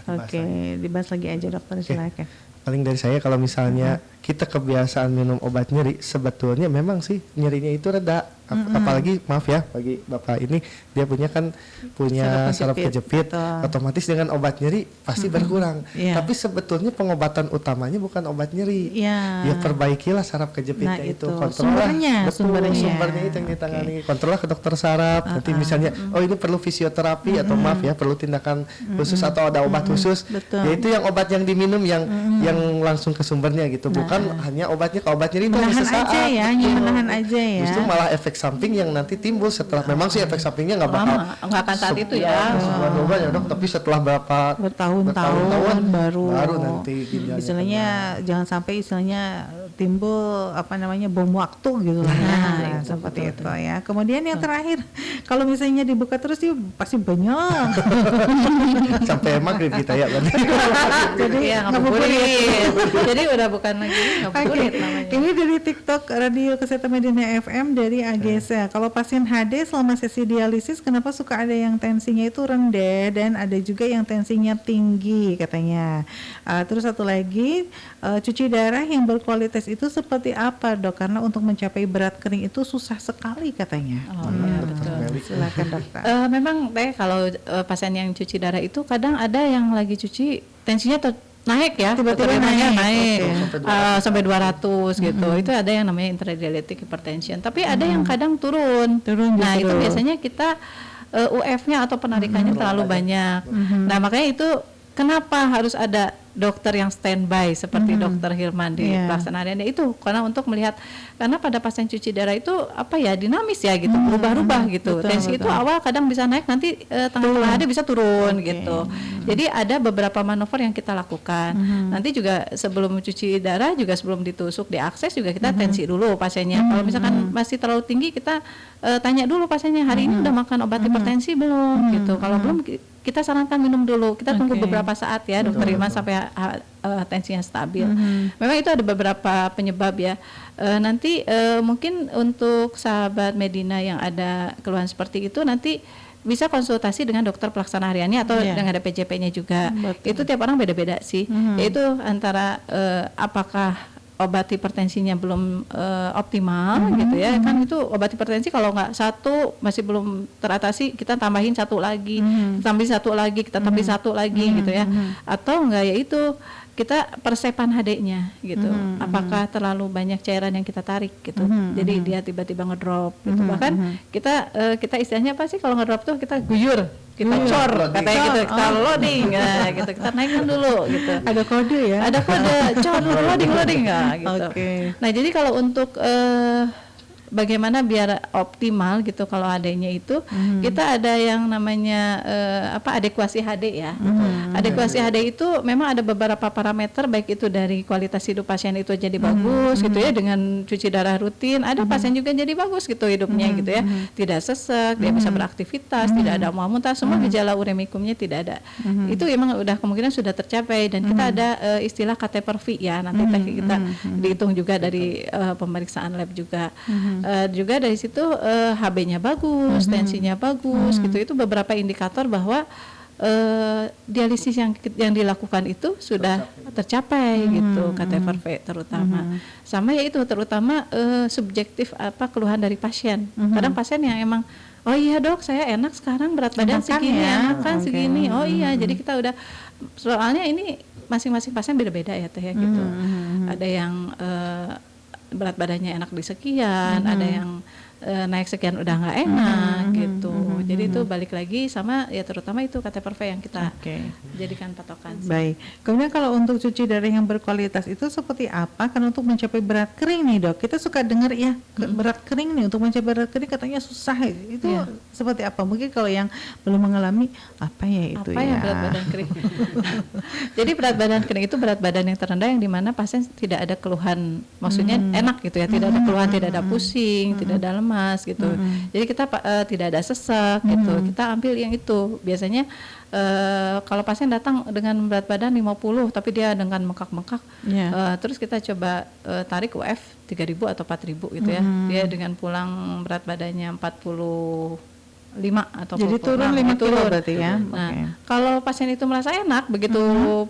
Oke, dibahas lagi aja dokter, silakan. Paling dari saya, kalau misalnya kita kebiasaan minum obat nyeri, sebetulnya memang sih nyerinya itu reda. Apalagi maaf ya bagi bapak ini, dia punya saraf kejepit, otomatis dengan obat nyeri pasti berkurang. Tapi sebetulnya pengobatan utamanya bukan obat nyeri. Ya perbaikilah saraf kejepitnya itu, kontrollah sumbernya itu yang ditangani. Kontrollah ke dokter saraf. Nanti misalnya ini perlu fisioterapi atau maaf ya perlu tindakan khusus atau ada obat khusus. Yaitu yang obat yang diminum yang langsung ke sumbernya gitu, bukan hanya obatnya ke obat nyeri menahan aja ya, menahan aja ya. Justru malah efek samping yang nanti timbul setelah, memang sih efek sampingnya nggak akan saat itu ya. Sebulan ya dok, tapi setelah bertahun-tahun baru nanti ginjalnya. Istilahnya jangan sampai timbul bom waktu gitu lah. Seperti itu ya. Kemudian yang terakhir, kalau misalnya dibuka terus dia pasti banyak. Sampai maghrib kita ya berarti. Jadi ya ngabuburit. Jadi udah bukan lagi ngabuburit namanya. Ini dari TikTok Radio Kesehatan Medina FM dari Agesa. Kalau pasien HD selama sesi dialisis, kenapa suka ada yang tensinya itu rendah dan ada juga yang tensinya tinggi katanya. Terus satu lagi, cuci darah yang berkualitas itu seperti apa dok? Karena untuk mencapai berat kering itu susah sekali katanya. Betul. Silakan dokter. Memang kalau pasien yang cuci darah itu kadang ada yang lagi cuci tensinya naik ya, tiba-tiba naik sampai 200 gitu. Itu ada yang namanya intradiabetic hypertension. Tapi ada yang kadang turun. Nah itu biasanya kita UF-nya atau penarikannya terlalu banyak. Nah makanya itu kenapa harus ada dokter yang standby seperti dokter Hilman di pelaksanaan hariannya itu, karena untuk melihat, karena pada pasien cuci darah itu dinamis ya gitu, berubah-ubah gitu. Tensi itu awal kadang bisa naik, nanti tengah-tengah hari bisa turun gitu. Jadi ada beberapa manuver yang kita lakukan. Nanti juga sebelum cuci darah juga sebelum ditusuk diakses juga kita tensi dulu pasiennya. Kalau misalkan masih terlalu tinggi kita tanya dulu pasiennya, hari ini udah makan obat hipertensi belum gitu. Kalau belum kita sarankan minum dulu. Kita tunggu beberapa saat ya dokter Hilman sampai tensinya stabil. Memang itu ada beberapa penyebab ya. Nanti mungkin untuk sahabat Medina yang ada keluhan seperti itu nanti bisa konsultasi dengan dokter pelaksana hariannya atau dengan ada PJP-nya juga. Itu tiap orang beda-beda sih. Yaitu antara apakah obat hipertensinya belum optimal gitu ya, kan itu obat hipertensi kalau nggak satu masih belum teratasi, kita tambahin satu lagi, kita tambahin satu lagi gitu ya, atau enggak ya itu kita persepan HD-nya gitu, apakah terlalu banyak cairan yang kita tarik gitu, jadi dia tiba-tiba ngedrop gitu. Bahkan kita istilahnya apa sih kalau ngedrop tuh kita guyur, kita cor katanya gitu, kita loading gitu, kita naikkan dulu gitu. Ada kode ya? Ada kode, cor dulu loading gitu. Nah jadi kalau untuk bagaimana biar optimal gitu kalau HD-nya itu kita ada yang namanya adekuasi HD ya. Adekuasi HD itu memang ada beberapa parameter, baik itu dari kualitas hidup pasien itu jadi bagus gitu ya dengan cuci darah rutin. Ada pasien juga jadi bagus gitu hidupnya gitu ya, tidak sesek, dia bisa beraktivitas, tidak ada mual muntah, semua gejala uremikumnya tidak ada. Itu memang udah kemungkinan sudah tercapai, dan kita ada istilah KT/V ya, nanti kita dihitung juga dari pemeriksaan lab juga. Juga dari situ HB-nya bagus, tensinya bagus gitu. Itu beberapa indikator bahwa dialisis yang dilakukan itu sudah tercapai gitu, KT/V terutama. Sama ya itu terutama subjektif keluhan dari pasien. Kadang pasien yang emang oh iya dok saya enak sekarang berat badan segini ya, enakan segini. Oh iya, jadi kita udah, soalnya ini masing-masing pasien beda-beda ya teh ya gitu. Ada yang berat badannya enak di sekian, ada yang naik sekian udah nggak enak gitu. Jadi itu balik lagi sama ya terutama itu KTPRV yang kita jadikan patokan. Baik. Kemudian kalau untuk cuci darah yang berkualitas itu seperti apa? Karena untuk mencapai berat kering nih dok, kita suka dengar ya berat kering nih, untuk mencapai berat kering katanya susah. Itu seperti apa? Mungkin kalau yang belum mengalami apa ya itu apa ya berat badan kering? Jadi berat badan kering itu berat badan yang terendah yang dimana pasien tidak ada keluhan, maksudnya enak gitu ya, tidak ada keluhan, tidak ada pusing, tidak ada lemas gitu. Jadi kita tidak ada sesak gitu. Kita ambil yang itu. Biasanya kalau pasien datang dengan berat badan 50 tapi dia dengan bengkak-bengkak, terus kita coba tarik UF 3.000 atau 4.000 gitu ya. Dia dengan pulang berat badannya 45 atau jadi turun 5 kilo berarti ya. Nah, kalau pasien itu merasa enak begitu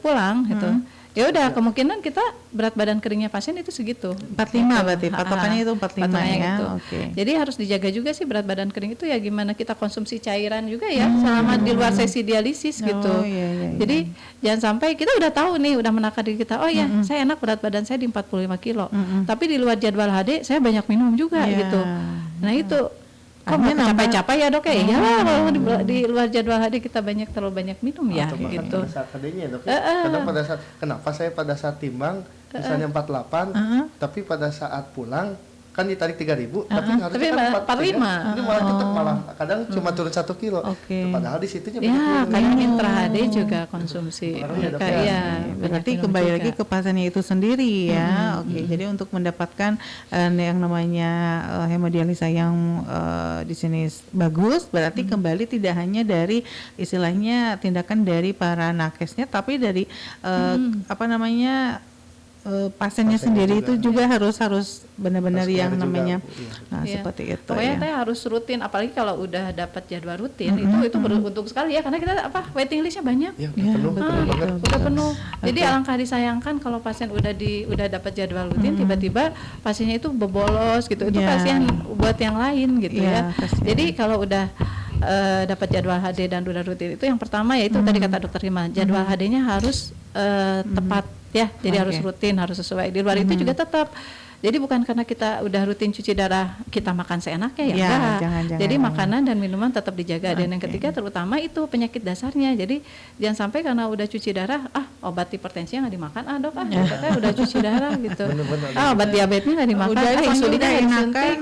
pulang gitu, ya udah kemungkinan kita berat badan keringnya pasien itu segitu. 45 berarti patokannya itu 45 ya. Gitu. Jadi harus dijaga juga sih berat badan kering itu ya, gimana kita konsumsi cairan juga ya selama di luar sesi dialisis gitu. Jadi jangan sampai kita udah tahu nih, udah menakar diri kita, oh ya saya enak berat badan saya di 45 kilo, tapi di luar jadwal HD saya banyak minum juga gitu. Nah itu kok nggak capek-capek ya dok ya? Iya kalau di luar jadwal HD kita terlalu banyak minum ya gitu. Pada saat tadinya dok ya, kadang pada saat kenapa saya pada saat timbang misalnya 48, tapi pada saat pulang kan ditarik 3.000, tapi harusnya kan 45. Ini malah tetap malah kadang cuma turun 1 kilo. Padahal di situnya ya kayak intra HD juga konsumsi. Berarti kembali lagi ke pasiennya itu sendiri ya. Jadi untuk mendapatkan yang namanya hemodialisa yang di sini bagus, berarti kembali tidak hanya dari istilahnya tindakan dari para nakesnya, tapi dari pasiennya sendiri itu juga harus benar-benar yang namanya seperti itu. Pokoknya kita harus rutin, apalagi kalau udah dapat jadwal rutin itu beruntung sekali ya, karena kita waiting listnya banyak. Udah penuh. Jadi alangkah disayangkan kalau pasien udah dapat jadwal rutin tiba-tiba pasiennya itu bolos gitu. Itu kasihan buat yang lain gitu ya. Jadi kalau udah dapat jadwal HD dan udah rutin itu yang pertama yaitu tadi kata Dokter Rima, jadwal HD-nya harus tepat ya, jadi harus rutin, harus sesuai. Di luar itu juga tetap. Jadi bukan karena kita udah rutin cuci darah kita makan seenaknya ya, enggak. Jangan. Jadi makanan dan minuman tetap dijaga. Dan yang ketiga terutama itu penyakit dasarnya. Jadi jangan sampai karena udah cuci darah, obat hipertensi nggak dimakan, dok katanya udah cuci darah gitu. Obat diabetesnya nggak dimakan, insulinnya nggak disuntik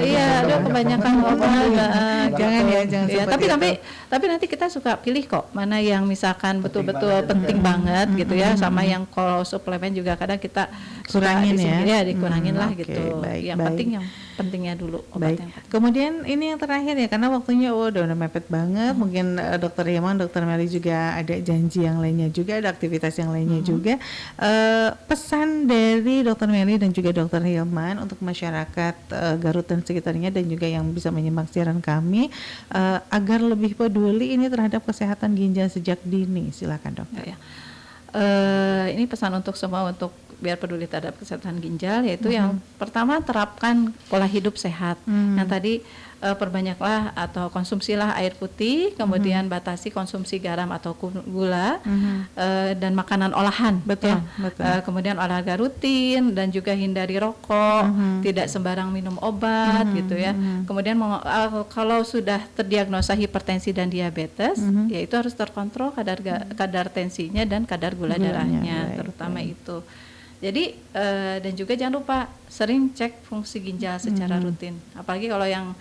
iya, dok kebanyakan obat. Jangan ya. Tapi nanti kita suka pilih kok mana yang misalkan betul-betul penting banget gitu ya, sama yang kalau suplemen juga kadang kita kurangin ya, dikurangin lah gitu. Yang penting yang pentingnya dulu obat yang penting. Kemudian ini yang terakhir ya, karena waktunya udah mepet banget. Mungkin Dokter Hilman, Dokter Meli juga ada janji yang lainnya juga, ada aktivitas yang lainnya juga. Pesan dari Dokter Meli dan juga Dokter Hilman untuk masyarakat Garut dan sekitarnya dan juga yang bisa menyimak siaran kami agar lebih peduli ini terhadap kesehatan ginjal sejak dini. Silakan dokter. Ini pesan untuk semua untuk biar peduli terhadap kesehatan ginjal, yaitu yang pertama terapkan pola hidup sehat. Yang tadi perbanyaklah atau konsumsilah air putih, kemudian batasi konsumsi garam atau gula, dan makanan olahan. Betul. Kemudian olahraga rutin dan juga hindari rokok, tidak sembarang minum obat gitu ya. Kemudian kalau sudah terdiagnosa hipertensi dan diabetes, ya itu harus terkontrol kadar tensinya dan kadar gula darahnya, terutama itu. Jadi dan juga jangan lupa sering cek fungsi ginjal secara rutin, apalagi kalau yang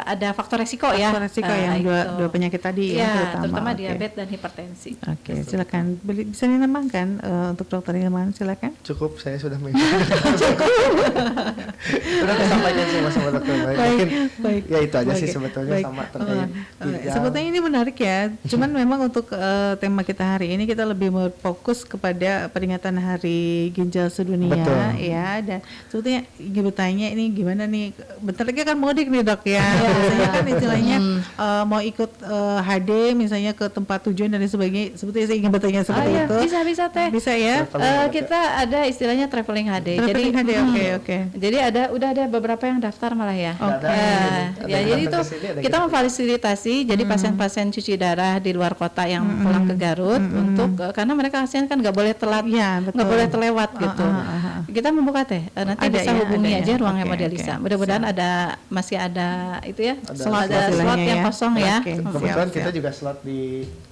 ada faktor resiko ya. Faktor resiko yang dua penyakit tadi ya, terutama diabetes dan hipertensi. Silakan bisa dinambahkan untuk Dokter Hilman, silakan. Cukup, saya sudah mengikuti. Sudah kesampaikan sih sama Dokter. Mungkin ya itu aja sih sebetulnya sama terkait ginjal. Sebetulnya ini menarik ya. Cuman memang untuk tema kita hari ini kita lebih fokus kepada peringatan Hari Ginjal Sedunia ya. Dan sebetulnya ingin bertanya ini gimana nih? Bentar lagi kan mudik nih dok ya. ya. Biasanya kan istilahnya mau ikut HD misalnya ke tempat tujuan dan sebagainya. Sebetulnya saya ingin bertanya seperti itu. Bisa teh. Bisa ya. Kita ada istilahnya traveling HD. Traveling HD, oke. Jadi udah ada beberapa yang daftar malah ya. Jadi itu kita memfasilitasi. Jadi pasien-pasien cuci darah di luar kota yang pulang ke Garut untuk karena mereka kasihan kan nggak boleh telat, nggak boleh terlewat gitu. Kita membuka teh. Nanti bisa hubungi aja ruang hemodialisa. Mudah-mudahan masih ada itu ya. Slot yang kosong ya. Kebetulan kita juga slot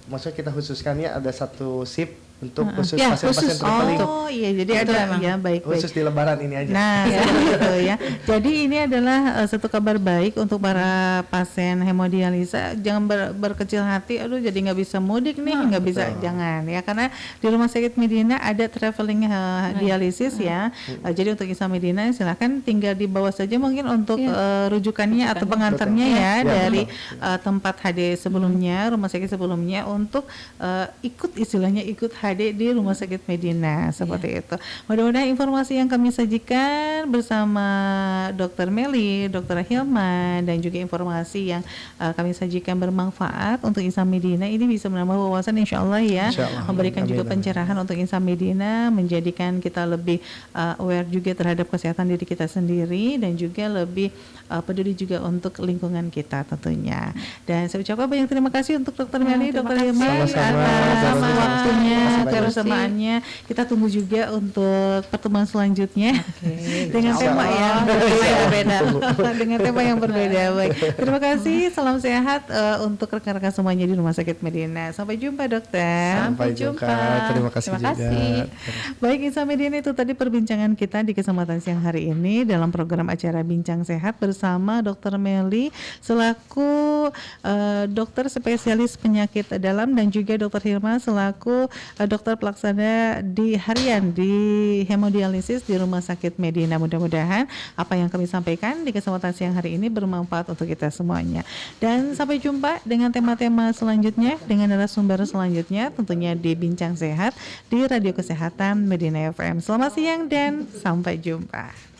maksudnya kita khususkannya ada satu shift untuk khusus pasien-pasien traveling. Oh iya, jadi ada ya baik. Khusus di Lebaran ini aja. Nah, gitu ya. Jadi ini adalah satu kabar baik untuk para pasien hemodialisa. Jangan berkecil hati. Aduh, jadi nggak bisa mudik nih, nggak bisa, jangan ya. Karena di Rumah Sakit Medina ada traveling dialisis ya. Jadi untuk Isa Medina silakan tinggal dibawa saja mungkin untuk rujukannya atau pengantarnya ya dari tempat HD sebelumnya, rumah sakit sebelumnya untuk ikut HD di Rumah Sakit Medina seperti itu. Mudah-mudahan informasi yang kami sajikan bersama Dr. Meli, Dr. Hilman dan juga informasi yang kami sajikan bermanfaat untuk Insan Medina ini bisa menambah wawasan insyaallah ya. Memberikan juga pencerahan untuk Insan Medina, menjadikan kita lebih aware juga terhadap kesehatan diri kita sendiri dan juga lebih peduli juga untuk lingkungan kita tentunya. Dan saya ucapkan banyak terima kasih untuk Dr. Meli, Dr. Hilman atas waktunya, kebersamaannya. Kita tunggu juga untuk pertemuan selanjutnya dengan tema yang berbeda. Dengan tema yang berbeda. Baik. Terima kasih. Salam sehat untuk rekan-rekan semuanya di Rumah Sakit Medina. Sampai jumpa, dokter. Sampai jumpa. Terima kasih juga. Baik, Insan Medina, itu tadi perbincangan kita di kesempatan siang hari ini dalam program acara Bincang Sehat bersama Dr. Meli selaku dokter spesialis penyakit dalam dan juga Dr. Hilman selaku dokter pelaksana di harian di hemodialisis di Rumah Sakit Medina. Mudah-mudahan apa yang kami sampaikan di kesempatan siang hari ini bermanfaat untuk kita semuanya. Dan sampai jumpa dengan tema-tema selanjutnya dengan narasumber selanjutnya tentunya di Bincang Sehat di Radio Kesehatan Medina FM. Selamat siang dan sampai jumpa.